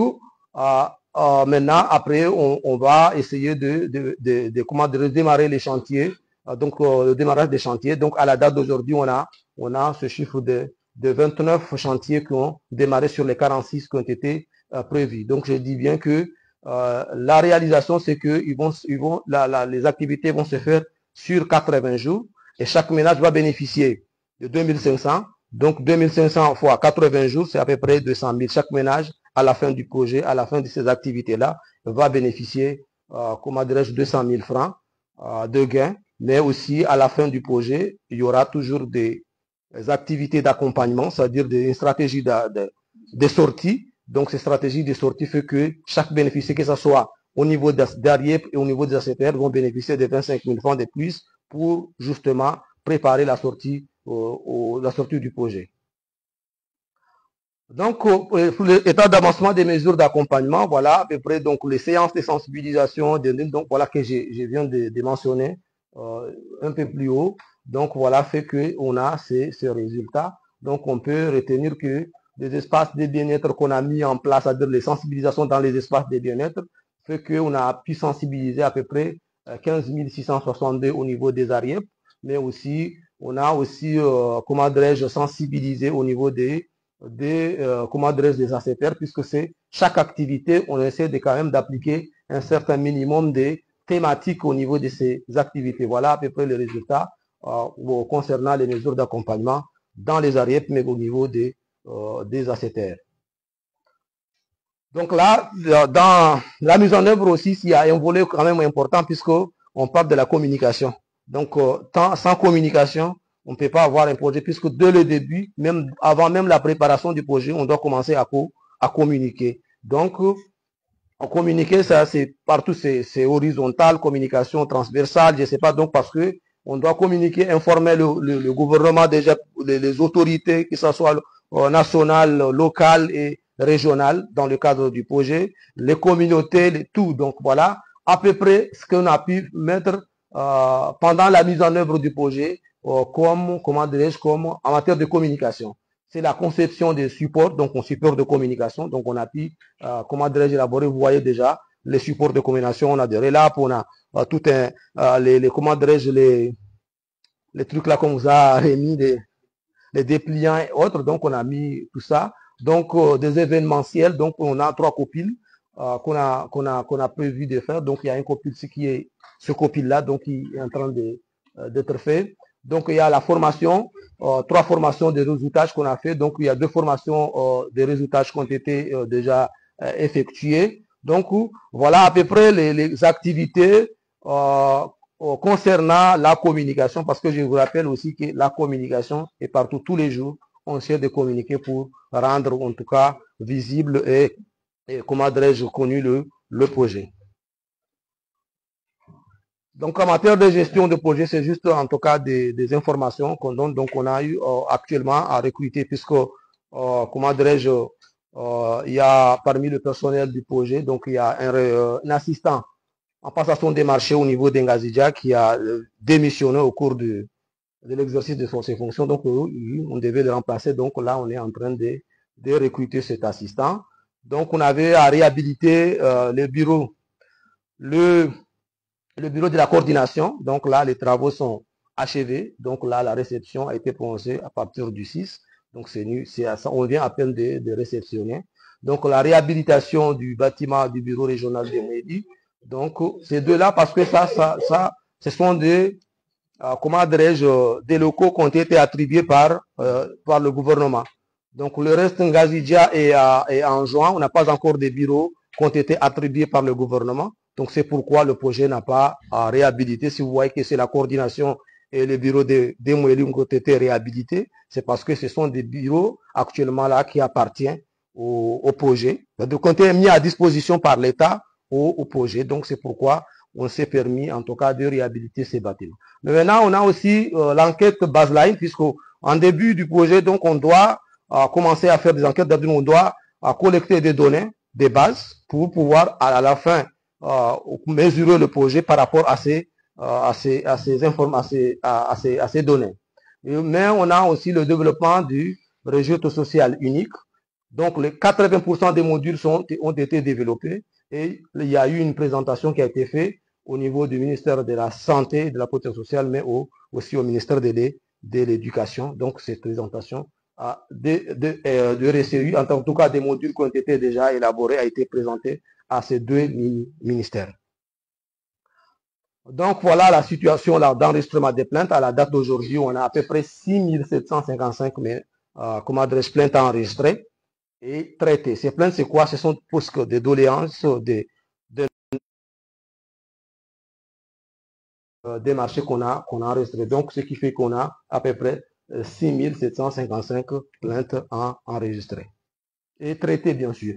maintenant, après, on va essayer de démarrer les chantiers. Donc, le démarrage des chantiers. Donc, à la date d'aujourd'hui, on a ce chiffre de 29 chantiers qui ont démarré sur les 46 qui ont été prévus. Donc, je dis bien que la réalisation, c'est que les activités vont se faire sur 80 jours et chaque ménage va bénéficier de 2500. Donc, 2500 fois 80 jours, c'est à peu près 200 000. Chaque ménage, à la fin du projet, à la fin de ces activités-là, va bénéficier, comment dirais-je, 200 000 francs de gains. Mais aussi, à la fin du projet, il y aura toujours des activités d'accompagnement, c'est-à-dire des stratégies de sortie. Donc, ces stratégies de sortie fait que chaque bénéficiaire, que ce soit au niveau d'ARIEP et au niveau des ACTR, vont bénéficier de 25 000 francs de plus pour justement préparer la sortie du projet. Donc, pour l'état d'avancement des mesures d'accompagnement, voilà à peu près donc les séances de sensibilisation, donc voilà que je viens de mentionner un peu plus haut. Donc voilà fait que on a ces résultats. Donc on peut retenir que les espaces de bien-être qu'on a mis en place, c'est-à-dire les sensibilisations dans les espaces de bien-être, fait qu'on a pu sensibiliser à peu près 15 662 au niveau des ARIEP, mais aussi on a aussi comment dirais-je sensibilisé au niveau des ACTR, puisque c'est chaque activité, on essaie quand même d'appliquer un certain minimum de thématiques au niveau de ces activités. Voilà à peu près les résultats concernant les mesures d'accompagnement dans les ARIEP, mais au niveau des ACTR. Donc là, dans la mise en œuvre aussi, il y a un volet quand même important puisque on parle de la communication. Donc, sans communication, on ne peut pas avoir un projet puisque dès le début, même avant même la préparation du projet, on doit commencer à communiquer. Donc, communiquer, ça, c'est partout, c'est horizontal, communication transversale, je sais pas, donc parce que on doit communiquer, informer le gouvernement déjà, les autorités, que ce soit nationales, locales et régionales, dans le cadre du projet, les communautés, tout. Donc voilà, à peu près ce qu'on a pu mettre pendant la mise en œuvre du projet, comment dirais-je, comme en matière de communication. C'est la conception des supports, donc un support de communication. Donc on a pu, comment dirais-je, élaborer, vous voyez déjà, les supports de communication, on a des relaps, on a tout un, comment dirais-je, les trucs là qu'on vous a remis, les dépliants et autres, donc on a mis tout ça. Donc des événementiels, donc on a 3 copiles qu'on a prévu de faire. Donc il y a un copil qui est ce copil là, donc qui est en train d'être fait. Donc il y a la formation, 3 formations de réseautage qu'on a fait. Donc il y a 2 formations de réseautage qui ont été déjà effectuées. Donc voilà à peu près les activités concernant la communication, parce que je vous rappelle aussi que la communication est partout, tous les jours, on essaie de communiquer pour rendre en tout cas visible et comment dirais-je, connu le projet. Donc en matière de gestion de projet, c'est juste en tout cas des informations qu'on donne. Donc on a eu actuellement à recruter, puisque comment dirais-je, il y a parmi le personnel du projet, donc il y a un assistant en passation des marchés au niveau d'Engazidja qui a démissionné au cours de l'exercice de ses fonctions. Donc, on devait le remplacer. Donc, là, on est en train de recruter cet assistant. Donc, on avait à réhabiliter le bureau de la coordination. Donc, là, les travaux sont achevés. Donc, là, la réception a été prononcée à partir du 6. Donc, on vient à peine de réceptionner. Donc, la réhabilitation du bâtiment du bureau régional de Medi. Donc, ces deux-là, parce que ce sont des, comment dirais-je, des locaux qui ont été attribués par le gouvernement. Donc, le reste, Ngazidja et en juin, on n'a pas encore des bureaux qui ont été attribués par le gouvernement. Donc, c'est pourquoi le projet n'a pas réhabilité. Si vous voyez que c'est la coordination et le bureau de Moueli qui ont été réhabilités, c'est parce que ce sont des bureaux actuellement là qui appartiennent au projet. Donc, ont été mis à disposition par l'État au projet. Donc, c'est pourquoi on s'est permis, en tout cas, de réhabiliter ces bâtiments. Mais maintenant, on a aussi l'enquête baseline, puisqu'en début du projet, donc, on doit commencer à faire des enquêtes, on doit collecter des données, des bases, pour pouvoir, à la fin, mesurer le projet par rapport à ces données. Mais on a aussi le développement du registre social unique. Donc, les 80% des modules ont été développés. Et il y a eu une présentation qui a été faite au niveau du ministère de la Santé et de la Protection sociale, mais aussi au ministère de l'Éducation. Donc, cette présentation de RCU, en tout cas des modules qui ont été déjà élaborés, a été présentée à ces 2 ministères. Donc, voilà la situation d'enregistrement des plaintes. À la date d'aujourd'hui, on a à peu près 6755 plaintes enregistrées et traitées. Ces plaintes, c'est quoi? Ce sont des doléances, des marchés qu'on a enregistrés. Donc, ce qui fait qu'on a à peu près 6755 plaintes enregistrées et traitées, bien sûr.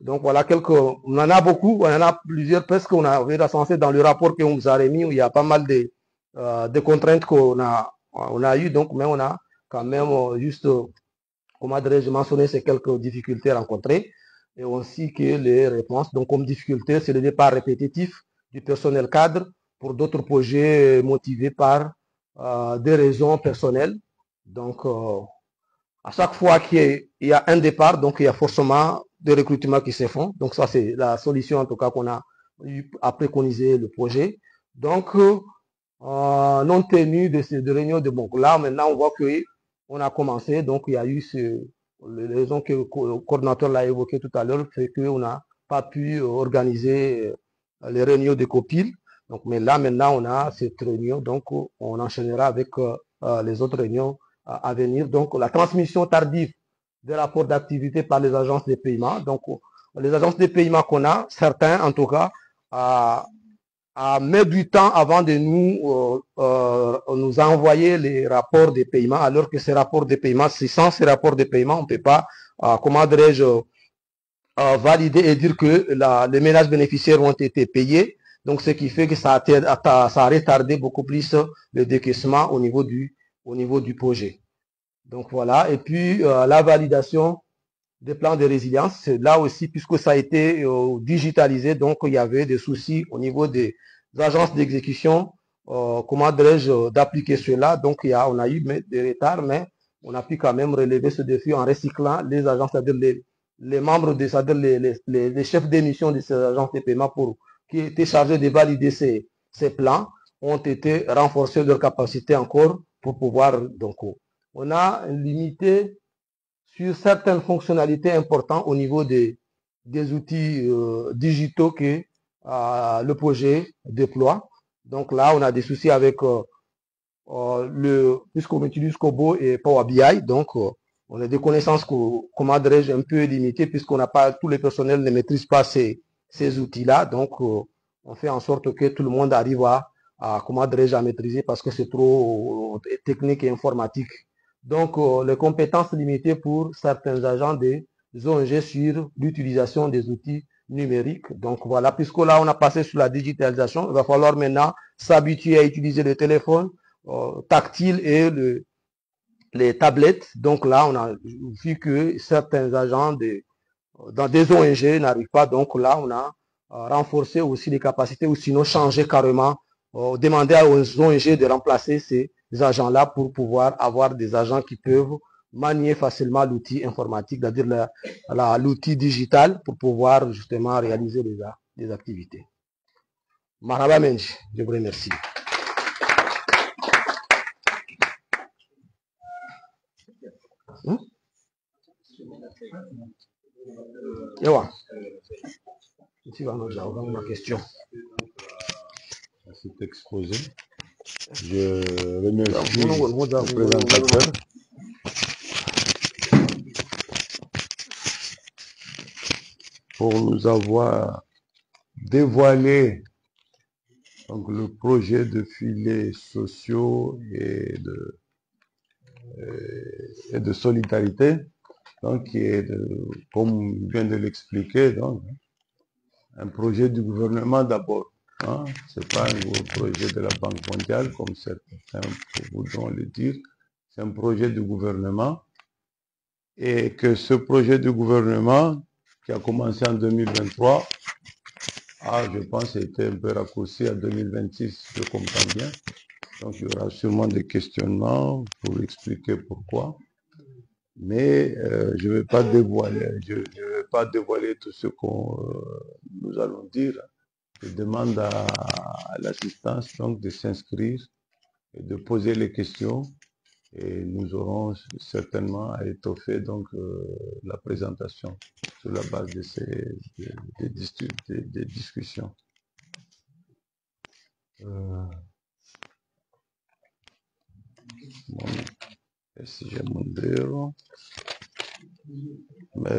Donc, voilà on en a beaucoup, on en a plusieurs, presque on avait recensé dans le rapport qu'on vous a remis, où il y a pas mal de contraintes qu'on a eues. Donc, mais on a quand même juste, comment dirais-je, mentionné ces quelques difficultés rencontrées et aussi que les réponses. Donc, comme difficulté, c'est le départ répétitif du personnel cadre pour d'autres projets motivés par des raisons personnelles. Donc, à chaque fois qu'il y a un départ, donc il y a forcément des recrutements qui se font. Donc, ça, c'est la solution, en tout cas, qu'on a eu à préconiser le projet. Donc, non tenu de réunions de banque. Là, maintenant, on voit qu'on a commencé. Donc, il y a eu les raisons que le coordinateur l'a évoqué tout à l'heure, fait qu'on n'a pas pu organiser les réunions de COPIL. Donc, mais là, maintenant, on a cette réunion. Donc, on enchaînera avec les autres réunions à venir. Donc, la transmission tardive des rapports d'activité par les agences de paiement. Donc, les agences de paiement qu'on a, certains en tout cas, mettent du temps avant de nous envoyer les rapports de paiement, alors que ces rapports de paiement, sans ces rapports de paiement, on ne peut pas, comment dirais-je, valider et dire que les ménages bénéficiaires ont été payés. Donc, ce qui fait que ça a retardé beaucoup plus le décaissement au niveau du projet. Donc, voilà. Et puis, la validation des plans de résilience, c'est là aussi, puisque ça a été digitalisé, donc il y avait des soucis au niveau des agences d'exécution, comment dirais-je, d'appliquer cela. Donc, on a eu des retards, mais on a pu quand même relever ce défi en recyclant les agences, c'est-à-dire les membres, c'est-à-dire les chefs d'émission de ces agences de paiement qui étaient chargés de valider ces plans, ont été renforcés leur capacité encore pour pouvoir, donc, on a limité sur certaines fonctionnalités importantes au niveau des outils digitaux que le projet déploie. Donc là, on a des soucis avec puisqu'on utilise Kobo et Power BI, donc on a des connaissances, comment dirais-je, un peu limitées, puisqu'on n'a pas, tous les personnels ne maîtrisent pas ces outils-là. Donc on fait en sorte que tout le monde arrive à comment dirais-je, à maîtriser, parce que c'est trop technique et informatique. Donc, les compétences limitées pour certains agents des ONG sur l'utilisation des outils numériques. Donc, voilà, puisque là, on a passé sur la digitalisation, il va falloir maintenant s'habituer à utiliser le téléphone tactile et les tablettes. Donc là, on a vu que certains agents dans des ONG n'arrivent pas. Donc là, on a renforcé aussi les capacités, ou sinon changer carrément, demander aux ONG de remplacer ces agents-là pour pouvoir avoir des agents qui peuvent manier facilement l'outil informatique, c'est-à-dire l'outil digital, pour pouvoir justement réaliser des activités. Marhaba Menji, je vous remercie. Ewa. Tu vas nous avoir ma question. Cet exposé. Je remercie le présentateur. Pour nous avoir dévoilé donc, le projet de filets sociaux et de solidarité, donc qui est, comme vient de l'expliquer, donc un projet du gouvernement d'abord. Hein? Ce n'est pas un projet de la Banque mondiale, comme certains voudront le dire. C'est un projet du gouvernement. Et que ce projet du gouvernement, qui a commencé en 2023, je pense que c'était un peu raccourci à 2026, je comprends bien. Donc, il y aura sûrement des questionnements pour expliquer pourquoi. Mais je ne vais pas dévoiler tout ce que nous allons dire. Je demande à l'assistance donc de s'inscrire et de poser les questions, et nous aurons certainement à étoffer donc la présentation sur la base de des discussions. Si j'ai mon bureau, mais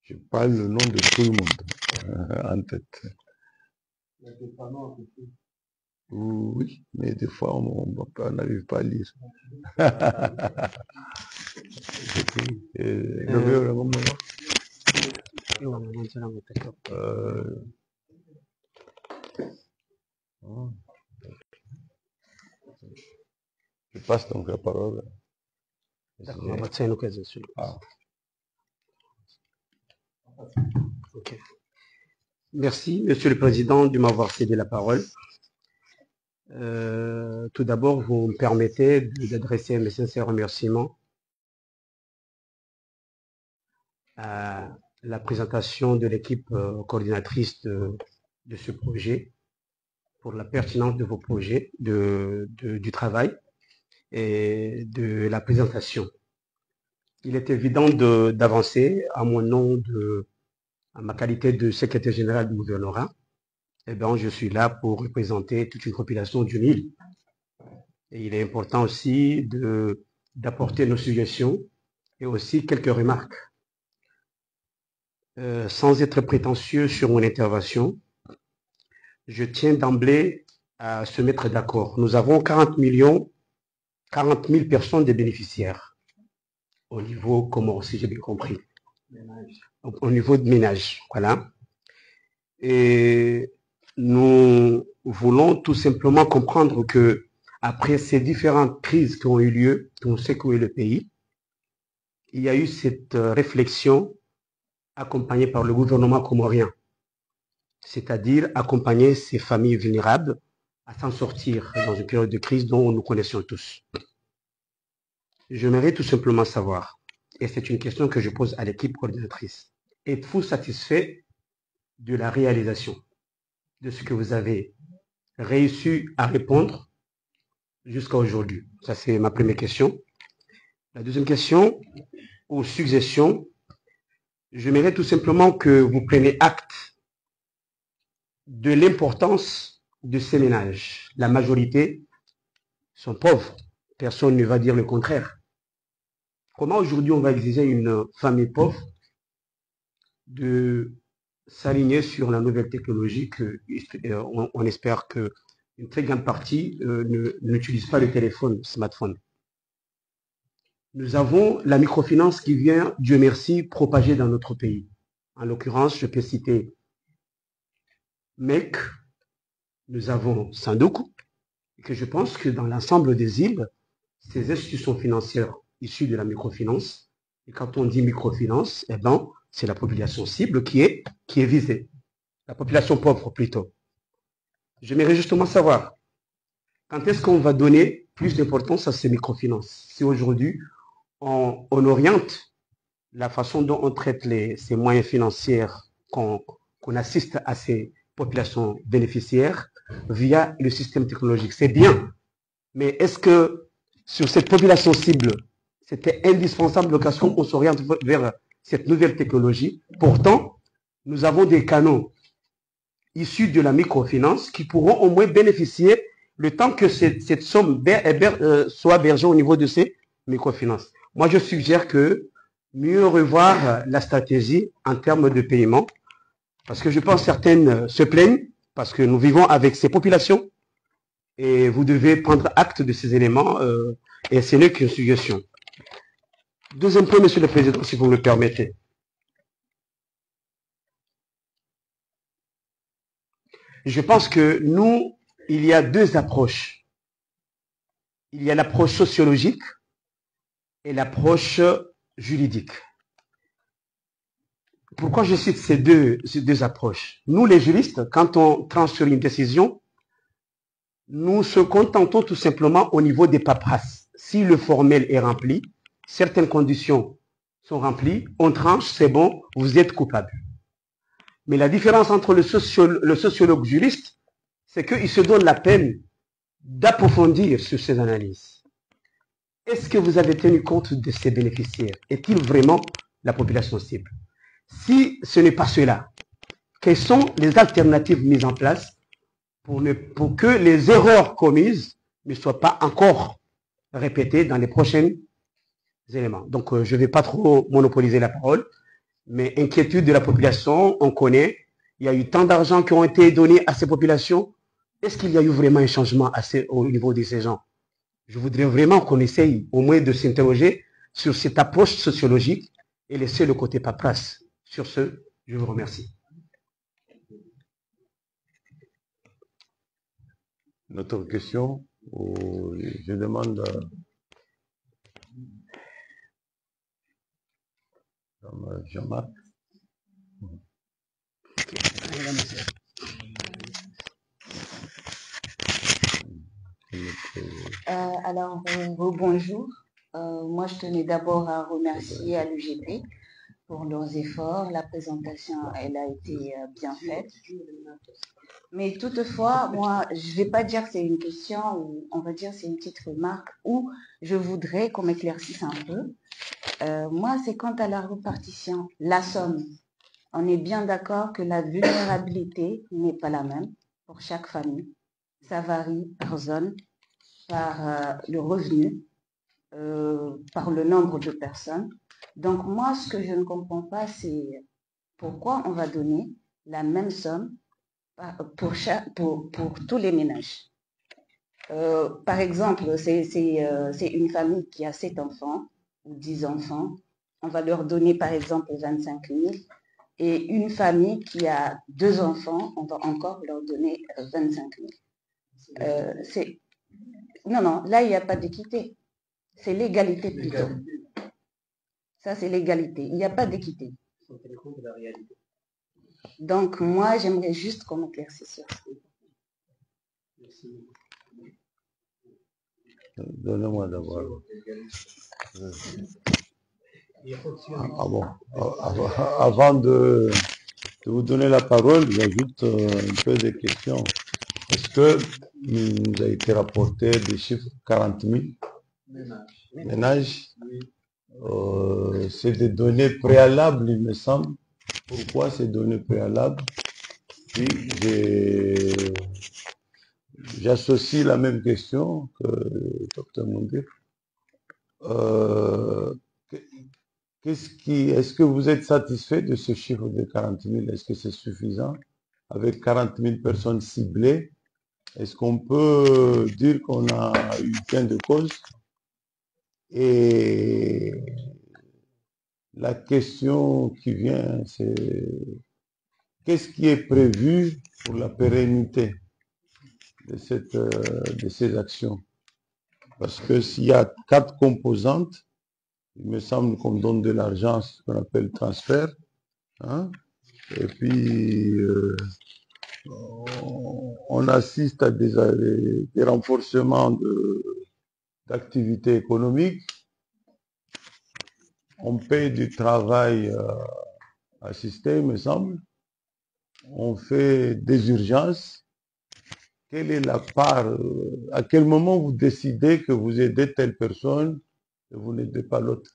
je parle le nom de tout le monde en tête. Oui, mais des fois on n'arrive pas à lire. Je passe donc la parole. Okay. Merci, Monsieur le Président, de m'avoir cédé la parole. Tout d'abord, vous me permettez d'adresser mes sincères remerciements à la présentation de l'équipe coordinatrice de ce projet, pour la pertinence de vos projets, du travail et de la présentation. Il est évident d'avancer à mon nom, à ma qualité de secrétaire général du gouvernorat. Eh bien, je suis là pour représenter toute une population d'une île. Et il est important aussi d'apporter nos suggestions et aussi quelques remarques. Sans être prétentieux sur mon intervention, je tiens d'emblée à se mettre d'accord. Nous avons 40 000 personnes de bénéficiaires au niveau Comores, si j'ai bien compris. Au niveau de ménage, voilà. Et nous voulons tout simplement comprendre que après ces différentes crises qui ont eu lieu, qui ont secoué le pays, il y a eu cette réflexion accompagnée par le gouvernement comorien, c'est-à-dire accompagner ces familles vulnérables à s'en sortir dans une période de crise dont nous connaissons tous. J'aimerais tout simplement savoir, et c'est une question que je pose à l'équipe coordinatrice, êtes-vous satisfait de la réalisation de ce que vous avez réussi à répondre jusqu'à aujourd'hui? Ça, c'est ma première question. La deuxième question, aux suggestions, j'aimerais tout simplement que vous preniez acte de l'importance de ces ménages. La majorité sont pauvres. Personne ne va dire le contraire. Comment aujourd'hui on va exiger une famille pauvre de s'aligner sur la nouvelle technologie que on espère que une très grande partie n'utilise pas le téléphone, smartphone. Nous avons la microfinance qui vient, Dieu merci, propager dans notre pays. En l'occurrence, je peux citer MEC, nous avons Sandoku, et que je pense que dans l'ensemble des îles, ces institutions financières issues de la microfinance, et quand on dit microfinance, eh ben, c'est la population cible qui est visée, la population pauvre plutôt. J'aimerais justement savoir, quand est-ce qu'on va donner plus d'importance à ces microfinances? Si aujourd'hui, on oriente la façon dont on traite ces moyens financiers, qu'on assiste à ces populations bénéficiaires via le système technologique. C'est bien, mais est-ce que sur cette population cible, c'était indispensable qu'on s'oriente vers cette nouvelle technologie? Pourtant, nous avons des canaux issus de la microfinance qui pourront au moins bénéficier le temps que cette somme soit bergée au niveau de ces microfinances. Moi, je suggère que mieux revoir la stratégie en termes de paiement, parce que je pense que certaines se plaignent, parce que nous vivons avec ces populations, et vous devez prendre acte de ces éléments, et ce n'est qu'une suggestion. Deuxième point, Monsieur le Président, si vous me le permettez. Je pense que nous, il y a deux approches. Il y a l'approche sociologique et l'approche juridique. Pourquoi je cite ces deux approches? Nous, les juristes, quand on tranche sur une décision, nous se contentons tout simplement au niveau des paperasses. Si le formel est rempli, certaines conditions sont remplies, on tranche, c'est bon, vous êtes coupable. Mais la différence entre le sociologue juriste, c'est qu'il se donne la peine d'approfondir sur ces analyses. Est-ce que vous avez tenu compte de ces bénéficiaires? Est-il vraiment la population cible? Si ce n'est pas cela, quelles sont les alternatives mises en place pour que les erreurs commises ne soient pas encore répétées dans les prochains éléments? Donc, je ne vais pas trop monopoliser la parole, mais inquiétude de la population, on connaît. Il y a eu tant d'argent qui ont été donnés à ces populations. Est-ce qu'il y a eu vraiment un changement au niveau de ces gens? Je voudrais vraiment qu'on essaye au moins de s'interroger sur cette approche sociologique et laisser le côté paperasse. Sur ce, je vous remercie. Notre question, je demande à Jean-Marc. Alors, bonjour. Moi, je tenais d'abord à remercier à l'UGP pour leurs efforts. La présentation, elle a été bien faite. Mais toutefois, moi, je ne vais pas dire que c'est une question, ou on va dire c'est une petite remarque, où je voudrais qu'on m'éclaircisse un peu. Moi, c'est quant à la répartition, la somme. On est bien d'accord que la vulnérabilité n'est pas la même pour chaque famille. Ça varie par zone, par le revenu, par le nombre de personnes. Donc moi, ce que je ne comprends pas, c'est Pourquoi on va donner la même somme pour tous les ménages? Par exemple, c'est une famille qui a 7 enfants ou 10 enfants. On va leur donner par exemple 25 000. Et une famille qui a 2 enfants, on va encore leur donner 25 000. Non, là, il n'y a pas d'équité. C'est l'égalité plutôt. Ça, c'est l'égalité. Il n'y a pas d'équité. Donc, moi, j'aimerais juste qu'on m'éclaircisse sur ça. Donnez-moi d'abord. Avant de vous donner la parole, j'ajoute un peu de questions. Est-ce que nous a été rapporté des chiffres 40 000 ménages? C'est des données préalables, il me semble. Pourquoi ces données préalables? Puis j'associe la même question que le Dr Moundir. Est-ce que vous êtes satisfait de ce chiffre de 40 000? Est-ce que c'est suffisant? Avec 40 000 personnes ciblées, est-ce qu'on peut dire qu'on a eu gain de cause? Et la question qui vient, c'est qu'est-ce qui est prévu pour la pérennité de ces actions? Parce que s'il y a 4 composantes, il me semble qu'on donne de l'argent, ce qu'on appelle transfert, hein? Et puis on assiste à des renforcements d'activités économiques, on paye du travail assisté, il me semble, on fait des urgences. Quelle est la part, à quel moment vous décidez que vous aidez telle personne et vous n'aidez pas l'autre?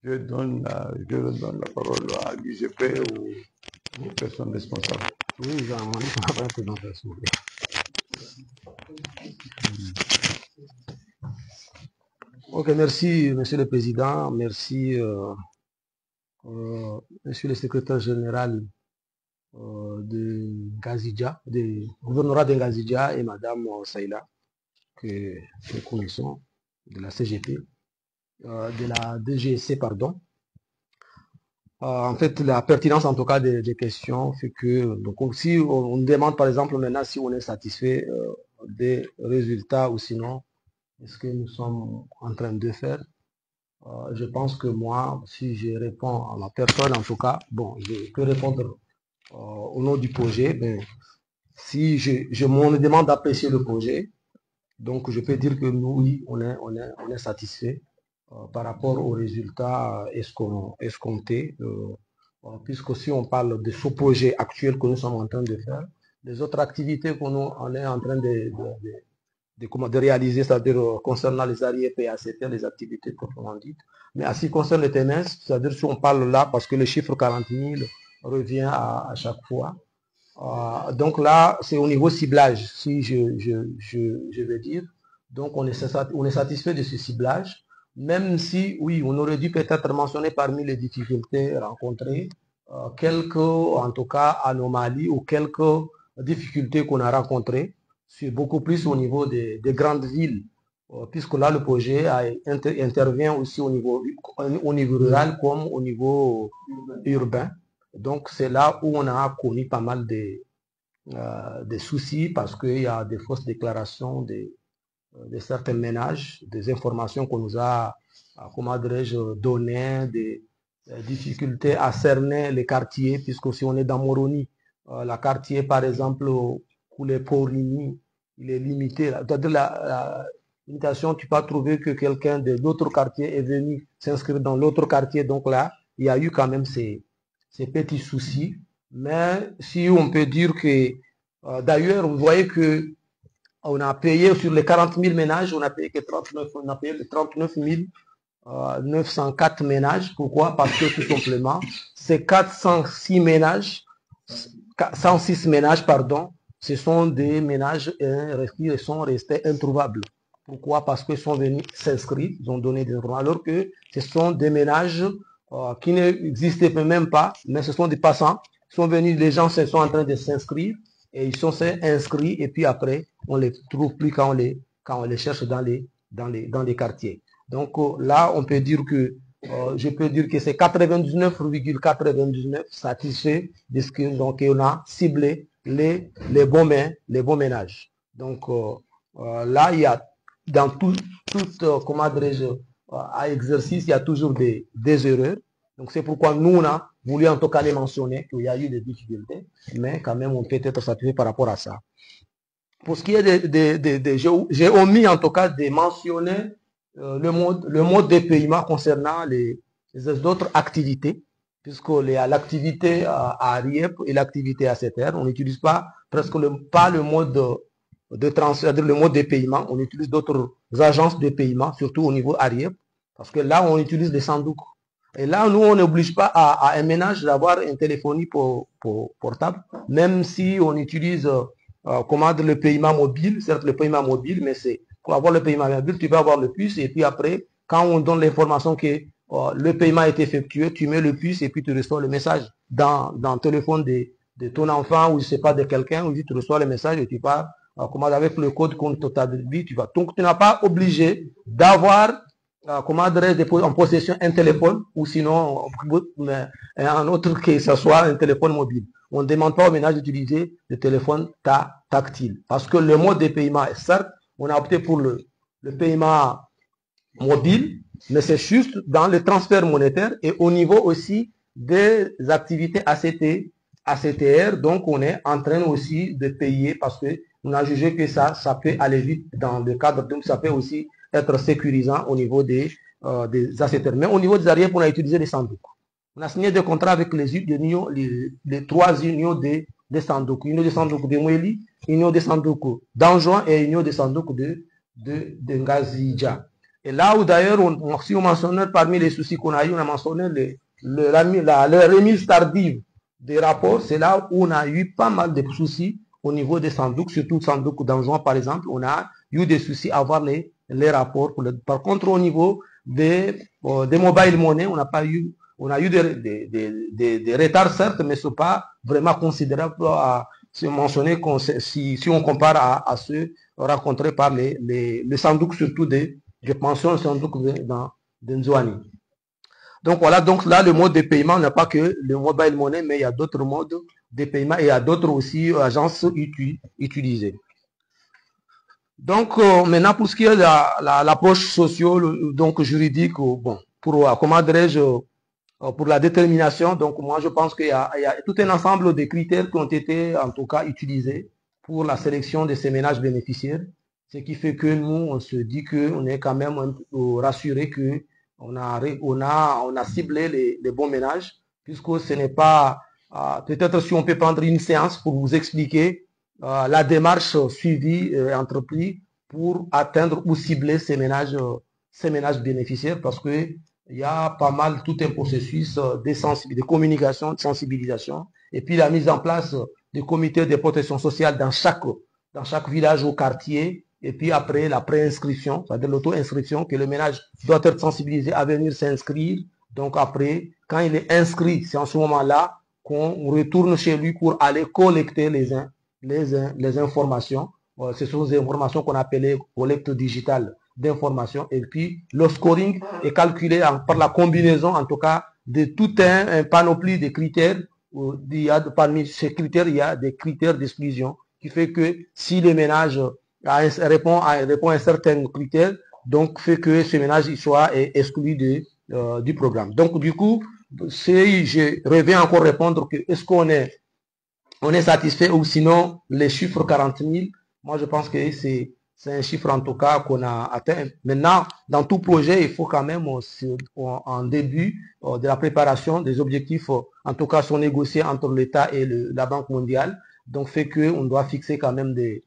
Je donne la parole à l'UGP ou aux personnes responsables. Oui, j'ai demandé qu'on va présentation. Ok, merci, Monsieur le Président. Merci, Monsieur le Secrétaire Général de Ngazidja, du gouvernorat de Ngazidja, et Madame Saïla, que nous connaissons, de la CGP, de la DGSC, pardon. En fait, la pertinence en tout cas des questions fait que, donc, si on demande par exemple maintenant si on est satisfait des résultats ou sinon, est-ce que nous sommes en train de faire, je pense que moi, si je réponds à ma personne en tout cas, bon, je peux répondre au nom du projet, ben, si on me demande d'apprécier le projet, donc je peux dire que nous, oui, on est satisfait par rapport aux résultats escomptés, puisque si on parle de ce projet actuel que nous sommes en train de faire, les autres activités qu'on est en train de réaliser, c'est-à-dire concernant les ARIEP et ACT, les activités proprement dites, mais en ce qui concerne les TNS, c'est-à-dire si on parle là, parce que le chiffre 40 000 revient à chaque fois, donc là, c'est au niveau ciblage, si je veux dire, donc on est satisfait de ce ciblage, même si, oui, on aurait dû peut-être mentionner parmi les difficultés rencontrées, quelques, en tout cas, anomalies ou quelques difficultés qu'on a rencontrées, c'est beaucoup plus au niveau des grandes villes, puisque là, le projet intervient aussi au niveau rural comme au niveau urbain. Donc, c'est là où on a connu pas mal de soucis, parce qu'il y a des fausses déclarations de certains ménages, des informations qu'on nous a, comment dirais-je, données, des difficultés à cerner les quartiers, puisque si on est dans Moroni, la quartier, par exemple, pour les Porini, il est limité. C'est-à-dire la limitation, tu peux trouver que quelqu'un de l'autre quartier est venu s'inscrire dans l'autre quartier. Donc là, il y a eu quand même ces petits soucis. Mais si on peut dire que, d'ailleurs, vous voyez que on a payé sur les 40 000 ménages, on a payé 39 904 ménages. Pourquoi? Parce que tout simplement, ces 106 ménages, pardon, ce sont des ménages qui sont restés introuvables. Pourquoi? Parce qu'ils sont venus s'inscrire, ils ont donné des informations, alors que ce sont des ménages qui n'existaient même pas, mais ce sont des passants. Ils sont venus, les gens sont en train de s'inscrire et ils sont inscrits et puis après, on les trouve plus quand on les cherche dans les quartiers. Donc là, on peut dire que je peux dire que c'est 99,99 satisfait de ce que donc on a ciblé les bons ménages. Donc là, il y a dans tout comment dirais-je, à exercice, il y a toujours des erreurs. Donc c'est pourquoi nous, on a voulu en tout cas les mentionner, qu'il y a eu des difficultés, mais quand même on peut être satisfait par rapport à ça. Pour ce qui est j'ai omis en tout cas de mentionner le mode de paiement concernant les autres activités, puisque l'activité à ARIEP et l'activité à CETER, on n'utilise pas presque pas le mode de transfert, le mode de paiement, on utilise d'autres agences de paiement, surtout au niveau ARIEP, parce que là on utilise des sandouks. Et là, nous, on n'oblige pas à un ménage d'avoir une téléphonie portable, même si on utilise le paiement mobile, certes le paiement mobile, mais c'est pour avoir le paiement mobile, tu peux avoir le puce, et puis après, quand on donne l'information que le paiement est effectué, tu mets le puce et puis tu reçois le message dans le téléphone de ton enfant ou je sais pas de quelqu'un, où tu reçois le message et tu pars avec le code comptabilité, tu vas. Donc, tu n'as pas obligé d'avoir en possession un téléphone ou sinon un autre que ce soit un téléphone mobile. On ne demande pas au ménage d'utiliser le téléphone tactile parce que le mode de paiement est certes, on a opté pour le paiement mobile, mais c'est juste dans le transfert monétaire et au niveau aussi des activités ACTR, donc on est en train aussi de payer parce que on a jugé que ça peut aller vite dans le cadre, donc ça peut aussi être sécurisant au niveau des ACTR. Mais au niveau des ARIEP, on a utilisé les sandouks. On a signé des contrats avec les trois unions des sandouks. Union des sandouks de Mweli, union des sandouks d'Anjouan et union des sandouks de Ngazidja. Et là où d'ailleurs, si on mentionne parmi les soucis qu'on a eu, on a mentionné la remise tardive des rapports. C'est là où on a eu pas mal de soucis au niveau des sandouks, surtout le sandouk d'Anjouan par exemple. On a eu des soucis à avoir les rapports. Par contre, au niveau des mobile money, on a eu des retards certes, mais ce n'est pas vraiment considérable à se mentionner si on compare à ceux rencontrés par les sandouks, surtout je mentionne le sandouk de Nzouani. Donc voilà, donc là le mode de paiement n'a pas que le mobile money, mais il y a d'autres modes de paiement et il y a d'autres aussi agences utilisées. Donc maintenant pour ce qui est de l'approche donc juridique, bon, comment dirais-je, pour la détermination, donc moi je pense qu'il y a tout un ensemble de critères qui ont été en tout cas utilisés pour la sélection de ces ménages bénéficiaires, ce qui fait que nous on se dit qu'on est quand même rassuré que on a ciblé les bons ménages, puisque ce n'est pas peut-être si on peut prendre une séance pour vous expliquer la démarche suivie et entreprise pour atteindre ou cibler ces ménages bénéficiaires, parce que il y a pas mal tout un processus de communication, de sensibilisation, et puis la mise en place des comités de protection sociale dans chaque village ou quartier, et puis après la préinscription, c'est-à-dire l'auto-inscription, que le ménage doit être sensibilisé à venir s'inscrire. Donc après, quand il est inscrit, c'est en ce moment-là qu'on retourne chez lui pour aller collecter les informations. Ce sont des informations qu'on appelait collecte digitale d'informations. Et puis le scoring est calculé par la combinaison, en tout cas, de tout un panoplie de critères. Parmi ces critères, il y a des critères d'exclusion, qui fait que si le ménage répond à un certain critère, donc fait que ce ménage soit exclu du programme. Donc du coup, je reviens encore répondre que est-ce qu'on est satisfait, ou sinon les chiffres 40 000, moi je pense que c'est un chiffre en tout cas qu'on a atteint. Maintenant, dans tout projet, il faut quand même en début de la préparation, des objectifs en tout cas sont négociés entre l'État et la Banque mondiale, donc fait qu'on doit fixer quand même des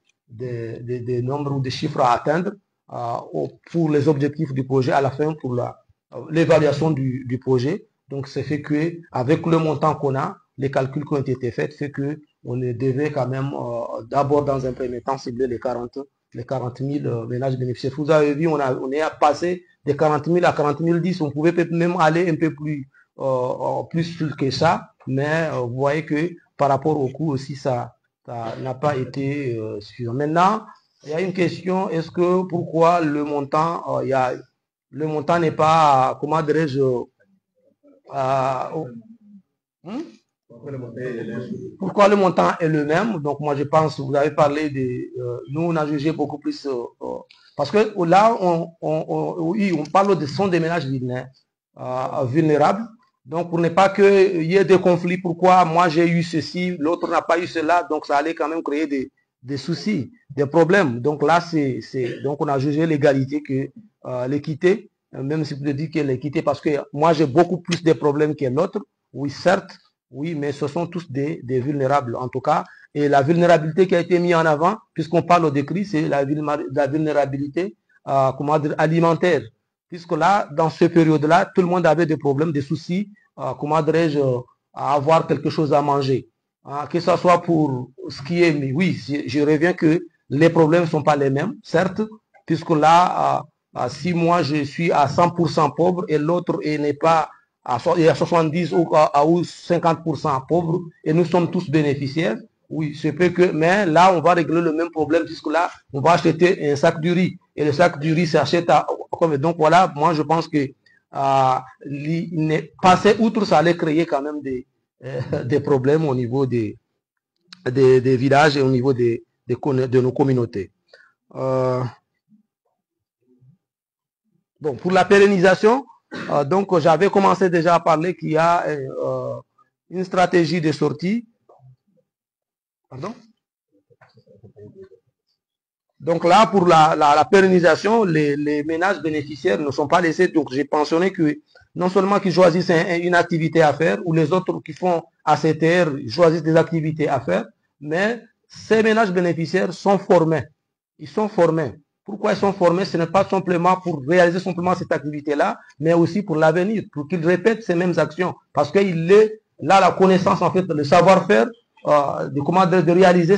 nombres ou des chiffres à atteindre pour les objectifs du projet, à la fin pour l'évaluation du projet. Donc c'est fait que avec le montant qu'on a, les calculs qui ont été faits, fait que on devait quand même d'abord dans un premier temps cibler les 40 les 40 000 ménages bénéficiaires. Vous avez vu, on est passé de 40 000 à 40 010. On pouvait même aller un peu plus que ça, mais vous voyez que par rapport au coût aussi, ça n'a pas été suffisant. Maintenant, il y a une question, est-ce que pourquoi le montant, le montant n'est pas, comment dirais-je, pourquoi le montant est le même? Donc moi je pense, vous avez parlé nous on a jugé beaucoup plus, parce que là oui, on parle de sont des ménages vulnérables. Donc pour ne pas qu'il y ait des conflits, pourquoi moi j'ai eu ceci, l'autre n'a pas eu cela, donc ça allait quand même créer des soucis, des problèmes. Donc là donc on a jugé l'égalité que l'équité, même si vous dites que l'équité, parce que moi j'ai beaucoup plus de problèmes que l'autre, oui certes. Oui, mais ce sont tous des vulnérables en tout cas. Et la vulnérabilité qui a été mise en avant, puisqu'on parle des crises, c'est la vulnérabilité comment dire, alimentaire. Puisque là, dans cette période-là, tout le monde avait des problèmes, des soucis, comment dirais-je, à avoir quelque chose à manger. Que ce soit pour ce qui est, mais oui, je reviens que les problèmes ne sont pas les mêmes, certes, puisque là, si moi je suis à 100% pauvre et l'autre n'est pas à 70 ou 50% pauvres et nous sommes tous bénéficiaires. Oui, c'est peu que, mais là, on va régler le même problème puisque là, on va acheter un sac de riz et le sac de riz s'achète à, donc voilà, moi je pense que passer outre, ça allait créer quand même des problèmes au niveau des villages et au niveau de nos communautés. Bon, pour la pérennisation, donc j'avais commencé déjà à parler qu'il y a une stratégie de sortie. Pardon? Donc là, pour la pérennisation, les ménages bénéficiaires ne sont pas laissés. Donc j'ai pensionné que non seulement qu'ils choisissent une activité à faire, ou les autres qui font ACTR choisissent des activités à faire, mais ces ménages bénéficiaires sont formés. Ils sont formés. Pourquoi ils sont formés? Ce n'est pas simplement pour réaliser simplement cette activité-là, mais aussi pour l'avenir, pour qu'ils répètent ces mêmes actions. Parce qu'il est là la connaissance, en fait, le savoir-faire de réaliser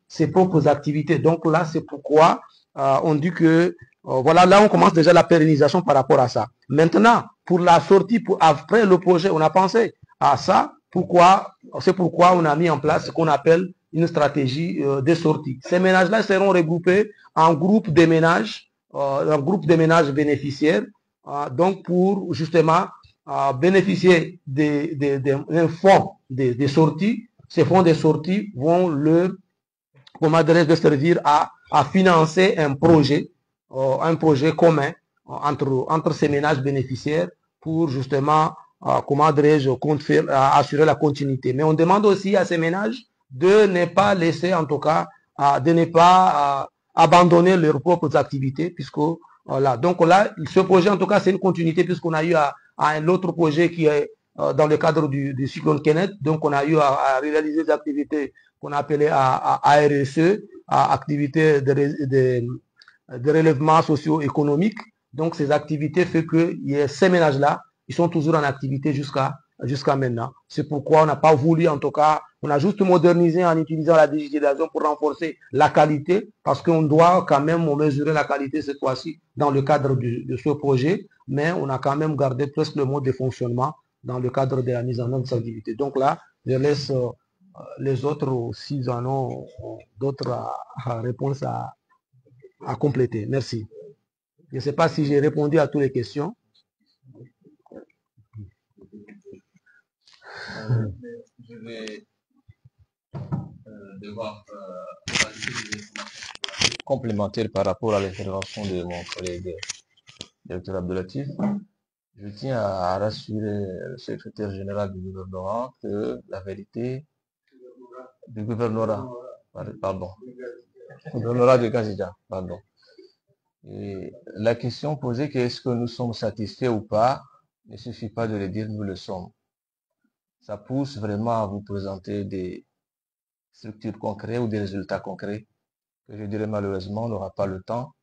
ses propres activités. Donc là, c'est pourquoi on dit que, voilà, là, on commence déjà la pérennisation par rapport à ça. Maintenant, pour la sortie, après le projet, on a pensé à ça. C'est pourquoi on a mis en place ce qu'on appelle une stratégie de sortie. Ces ménages-là seront regroupés en groupes de ménages, bénéficiaires, donc pour justement bénéficier d'un fonds de sortie. Ces fonds de sortie vont de servir à financer un projet commun entre ces ménages bénéficiaires pour justement, assurer la continuité. Mais on demande aussi à ces ménages de ne pas laisser, en tout cas, de ne pas abandonner leurs propres activités, puisque voilà. Donc là, ce projet, en tout cas, c'est une continuité, puisqu'on a eu un autre projet qui est dans le cadre du cyclone Kenneth. Donc on a eu à réaliser des activités qu'on appelait à RSE, activités de relèvement socio-économique. Donc ces activités fait que ces ménages-là, ils sont toujours en activité jusqu'à maintenant. C'est pourquoi on n'a pas voulu, en tout cas, on a juste modernisé en utilisant la digitalisation pour renforcer la qualité, parce qu'on doit quand même mesurer la qualité cette fois-ci dans le cadre de ce projet, mais on a quand même gardé presque le mode de fonctionnement dans le cadre de la mise en œuvre de cette activité. Donc là, je laisse les autres, s'ils en ont d'autres réponses à compléter. Merci. Je ne sais pas si j'ai répondu à toutes les questions. Je vais devoir complémentaire par rapport à l'intervention de mon collègue directeur Abdelatif. Je tiens à rassurer le secrétaire général du gouvernement que la vérité du gouvernorat, gouvernorat de Gazidja, pardon. Et la question posée que est-ce que nous sommes satisfaits ou pas, ne suffit pas de le dire, nous le sommes. Ça pousse vraiment à vous présenter des structures concrètes ou des résultats concrets que je dirais malheureusement on n'aura pas le temps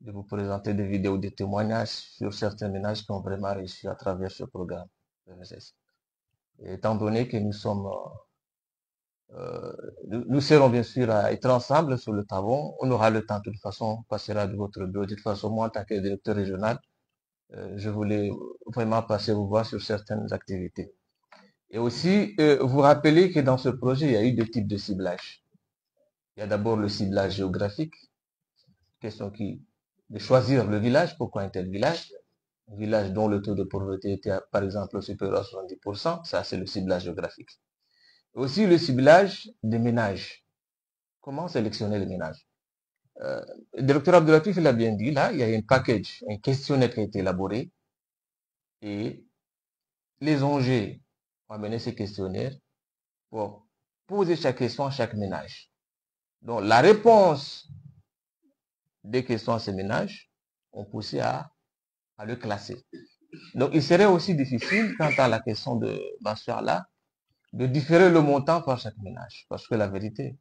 de vous présenter des vidéos, des témoignages sur certains ménages qui ont vraiment réussi à travers ce programme. Et étant donné que nous sommes Nous serons bien sûr à être ensemble sur le tableau. On aura le temps de toute façon, on passera de votre bureau. De toute façon, moi, en tant que directeur régional, je voulais vraiment passer vous voir sur certaines activités. Et aussi, vous rappelez que dans ce projet, il y a eu deux types de ciblage. Il y a d'abord le ciblage géographique, question de choisir le village, pourquoi un tel village. Un village dont le taux de pauvreté était, par exemple, supérieur à 70%, ça c'est le ciblage géographique. Aussi le ciblage des ménages. Comment sélectionner les ménages? Le directeur Abdoulatif l'a bien dit, là, il y a un package, un questionnaire qui a été élaboré et les ONG ont amené ces questionnaires pour poser chaque question à chaque ménage. Donc, la réponse des questions à ces ménages ont poussé à le classer. Donc, il serait aussi difficile, quant à la question de mensuel-là, de différer le montant par chaque ménage. Parce que la vérité,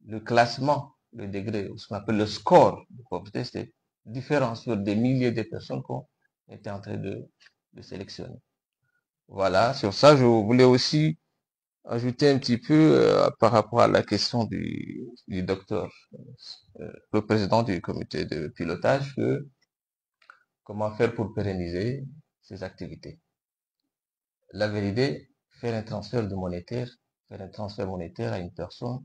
le classement, le degré, ce qu'on appelle le score de pauvreté, c'est différent sur des milliers de personnes qu'on était en train de sélectionner. Voilà, sur ça, je voulais aussi ajouter un petit peu par rapport à la question du docteur, le président du comité de pilotage, que comment faire pour pérenniser ces activités. La vérité, faire un transfert monétaire à une personne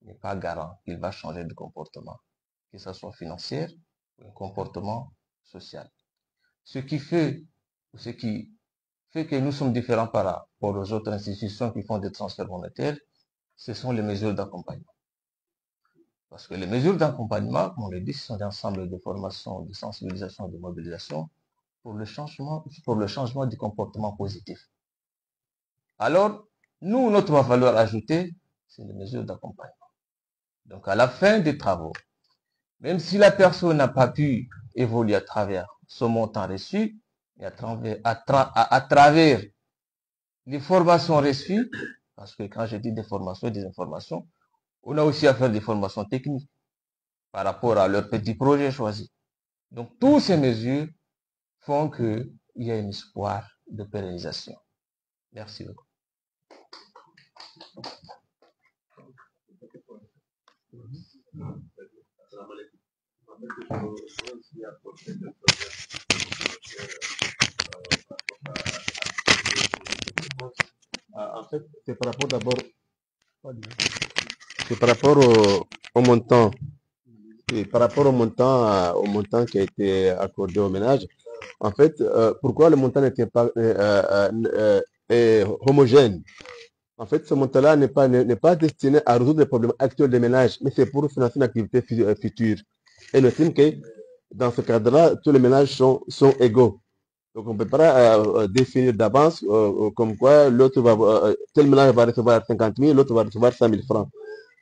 n'est pas garant qu'il va changer de comportement, que ce soit financier ou un comportement social. Ce qui fait que nous sommes différents par rapport aux autres institutions qui font des transferts monétaires, ce sont les mesures d'accompagnement. Parce que les mesures d'accompagnement, comme on le dit, ce sont des ensembles de formation, de sensibilisation, de mobilisation pour le changement du comportement positif. Alors, nous, notre valeur ajoutée, c'est les mesures d'accompagnement. Donc, à la fin des travaux, même si la personne n'a pas pu évoluer à travers ce montant reçu, et à travers les formations reçues, parce que quand je dis des formations et des informations, on a aussi à faire des formations techniques par rapport à leur petit projet choisi. Donc, toutes ces mesures font qu'il y a un espoir de pérennisation. Merci beaucoup. En fait, c'est par rapport d'abord, c'est par rapport au montant, et par rapport au montant qui a été accordé au ménage. En fait, pourquoi le montant n'était pas homogène? En fait, ce montant-là n'est pas destiné à résoudre les problèmes actuels des ménages, mais c'est pour financer une activité future. Et on estime que dans ce cadre-là, tous les ménages sont égaux. Donc, on ne peut pas définir d'avance comme quoi l'autre tel ménage va recevoir 50 000, l'autre va recevoir 100 000 francs.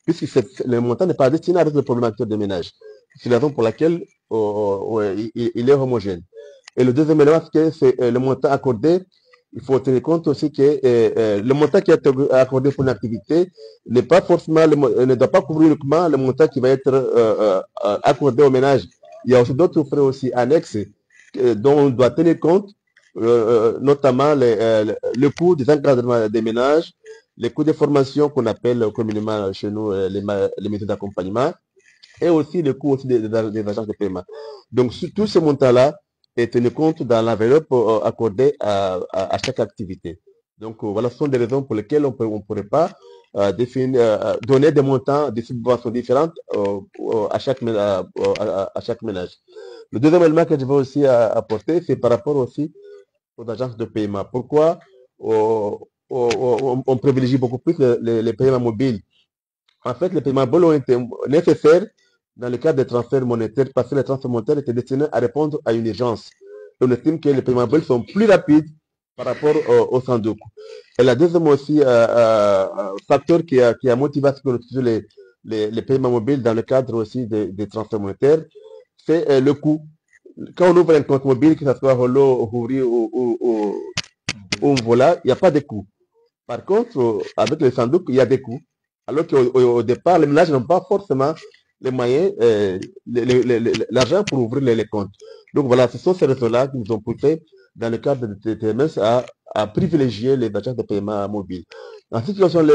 Puisque le montant n'est pas destiné à résoudre les problèmes actuels des ménages. C'est la raison pour laquelle il est homogène. Et le deuxième élément, c'est que c'est le montant accordé. Il faut tenir compte aussi que le montant qui est accordé pour une activité n'est pas forcément, ne doit pas couvrir uniquement le montant qui va être accordé au ménage. Il y a aussi d'autres frais aussi annexes dont on doit tenir compte, notamment le coût des encadrements des ménages, les coûts de formation qu'on appelle communément chez nous les méthodes d'accompagnement, et aussi le coût aussi des agences de paiement. Donc, tout ce montant-là est tenu compte dans l'enveloppe accordée à chaque activité. Donc, voilà, ce sont des raisons pour lesquelles on ne pourrait pas donner des montants, des subventions différentes à chaque ménage. Le deuxième élément que je veux aussi apporter, c'est par rapport aussi aux agences de paiement. Pourquoi on privilégie beaucoup plus les paiements mobiles? En fait, les paiements mobiles ont été nécessaires dans le cadre des transferts monétaires parce que les transferts monétaires étaient destinés à répondre à une urgence. Et on estime que les paiements mobiles sont plus rapides par rapport au Sandoku. Et la deuxième aussi facteur qui a motivé à ce qu'on utilise les paiements mobiles dans le cadre aussi des transferts monétaires, c'est le coût. Quand on ouvre un compte mobile, que ce soit Holo, Houri ou Vola, il n'y a pas de coût. Par contre, avec le Sandoku, il y a des coûts. Alors qu'au départ, les ménages n'ont pas forcément les moyens, l'argent pour ouvrir les comptes. Donc voilà, ce sont ces raisons-là qui nous ont poussé dans le cadre de TMS à privilégier les agences de paiement mobiles. En ce qui concerne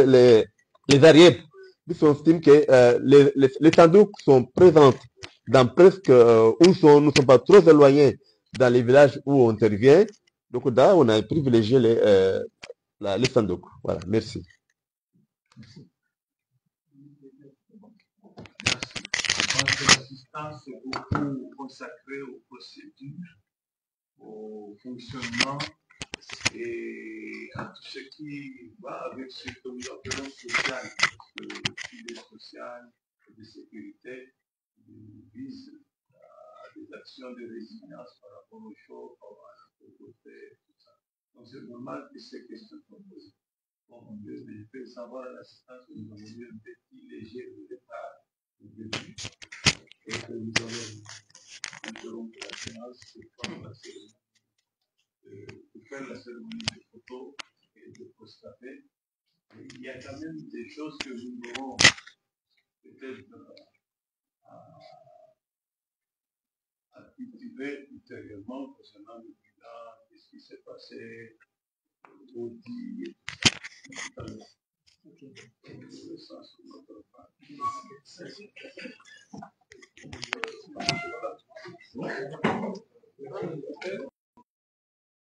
les variables, on estime que les Sandouk sont présentes dans presque, nous ne sommes pas trop éloignés dans les villages où on intervient. Donc là, on a privilégié les Sandouk. Voilà, merci. L'assistance est beaucoup consacrée aux procédures, au fonctionnement et à tout ce qui va avec ce que nous appelons social, parce que le filet social et de sécurité vise à des actions de résilience par rapport aux chocs, à la pauvreté, tout ça. Donc c'est normal que ces questions soient posées. Bon, je peux savoir l'assistance que nous avons eu un petit léger retard au début et que nous allons la séance pour faire la cérémonie de photos et de constater. Il y a quand même des choses que nous devons peut-être à cultiver ultérieurement concernant le bilan, qu'est-ce qui s'est passé, trop dit et tout ça. Le sens de notre part. Voilà.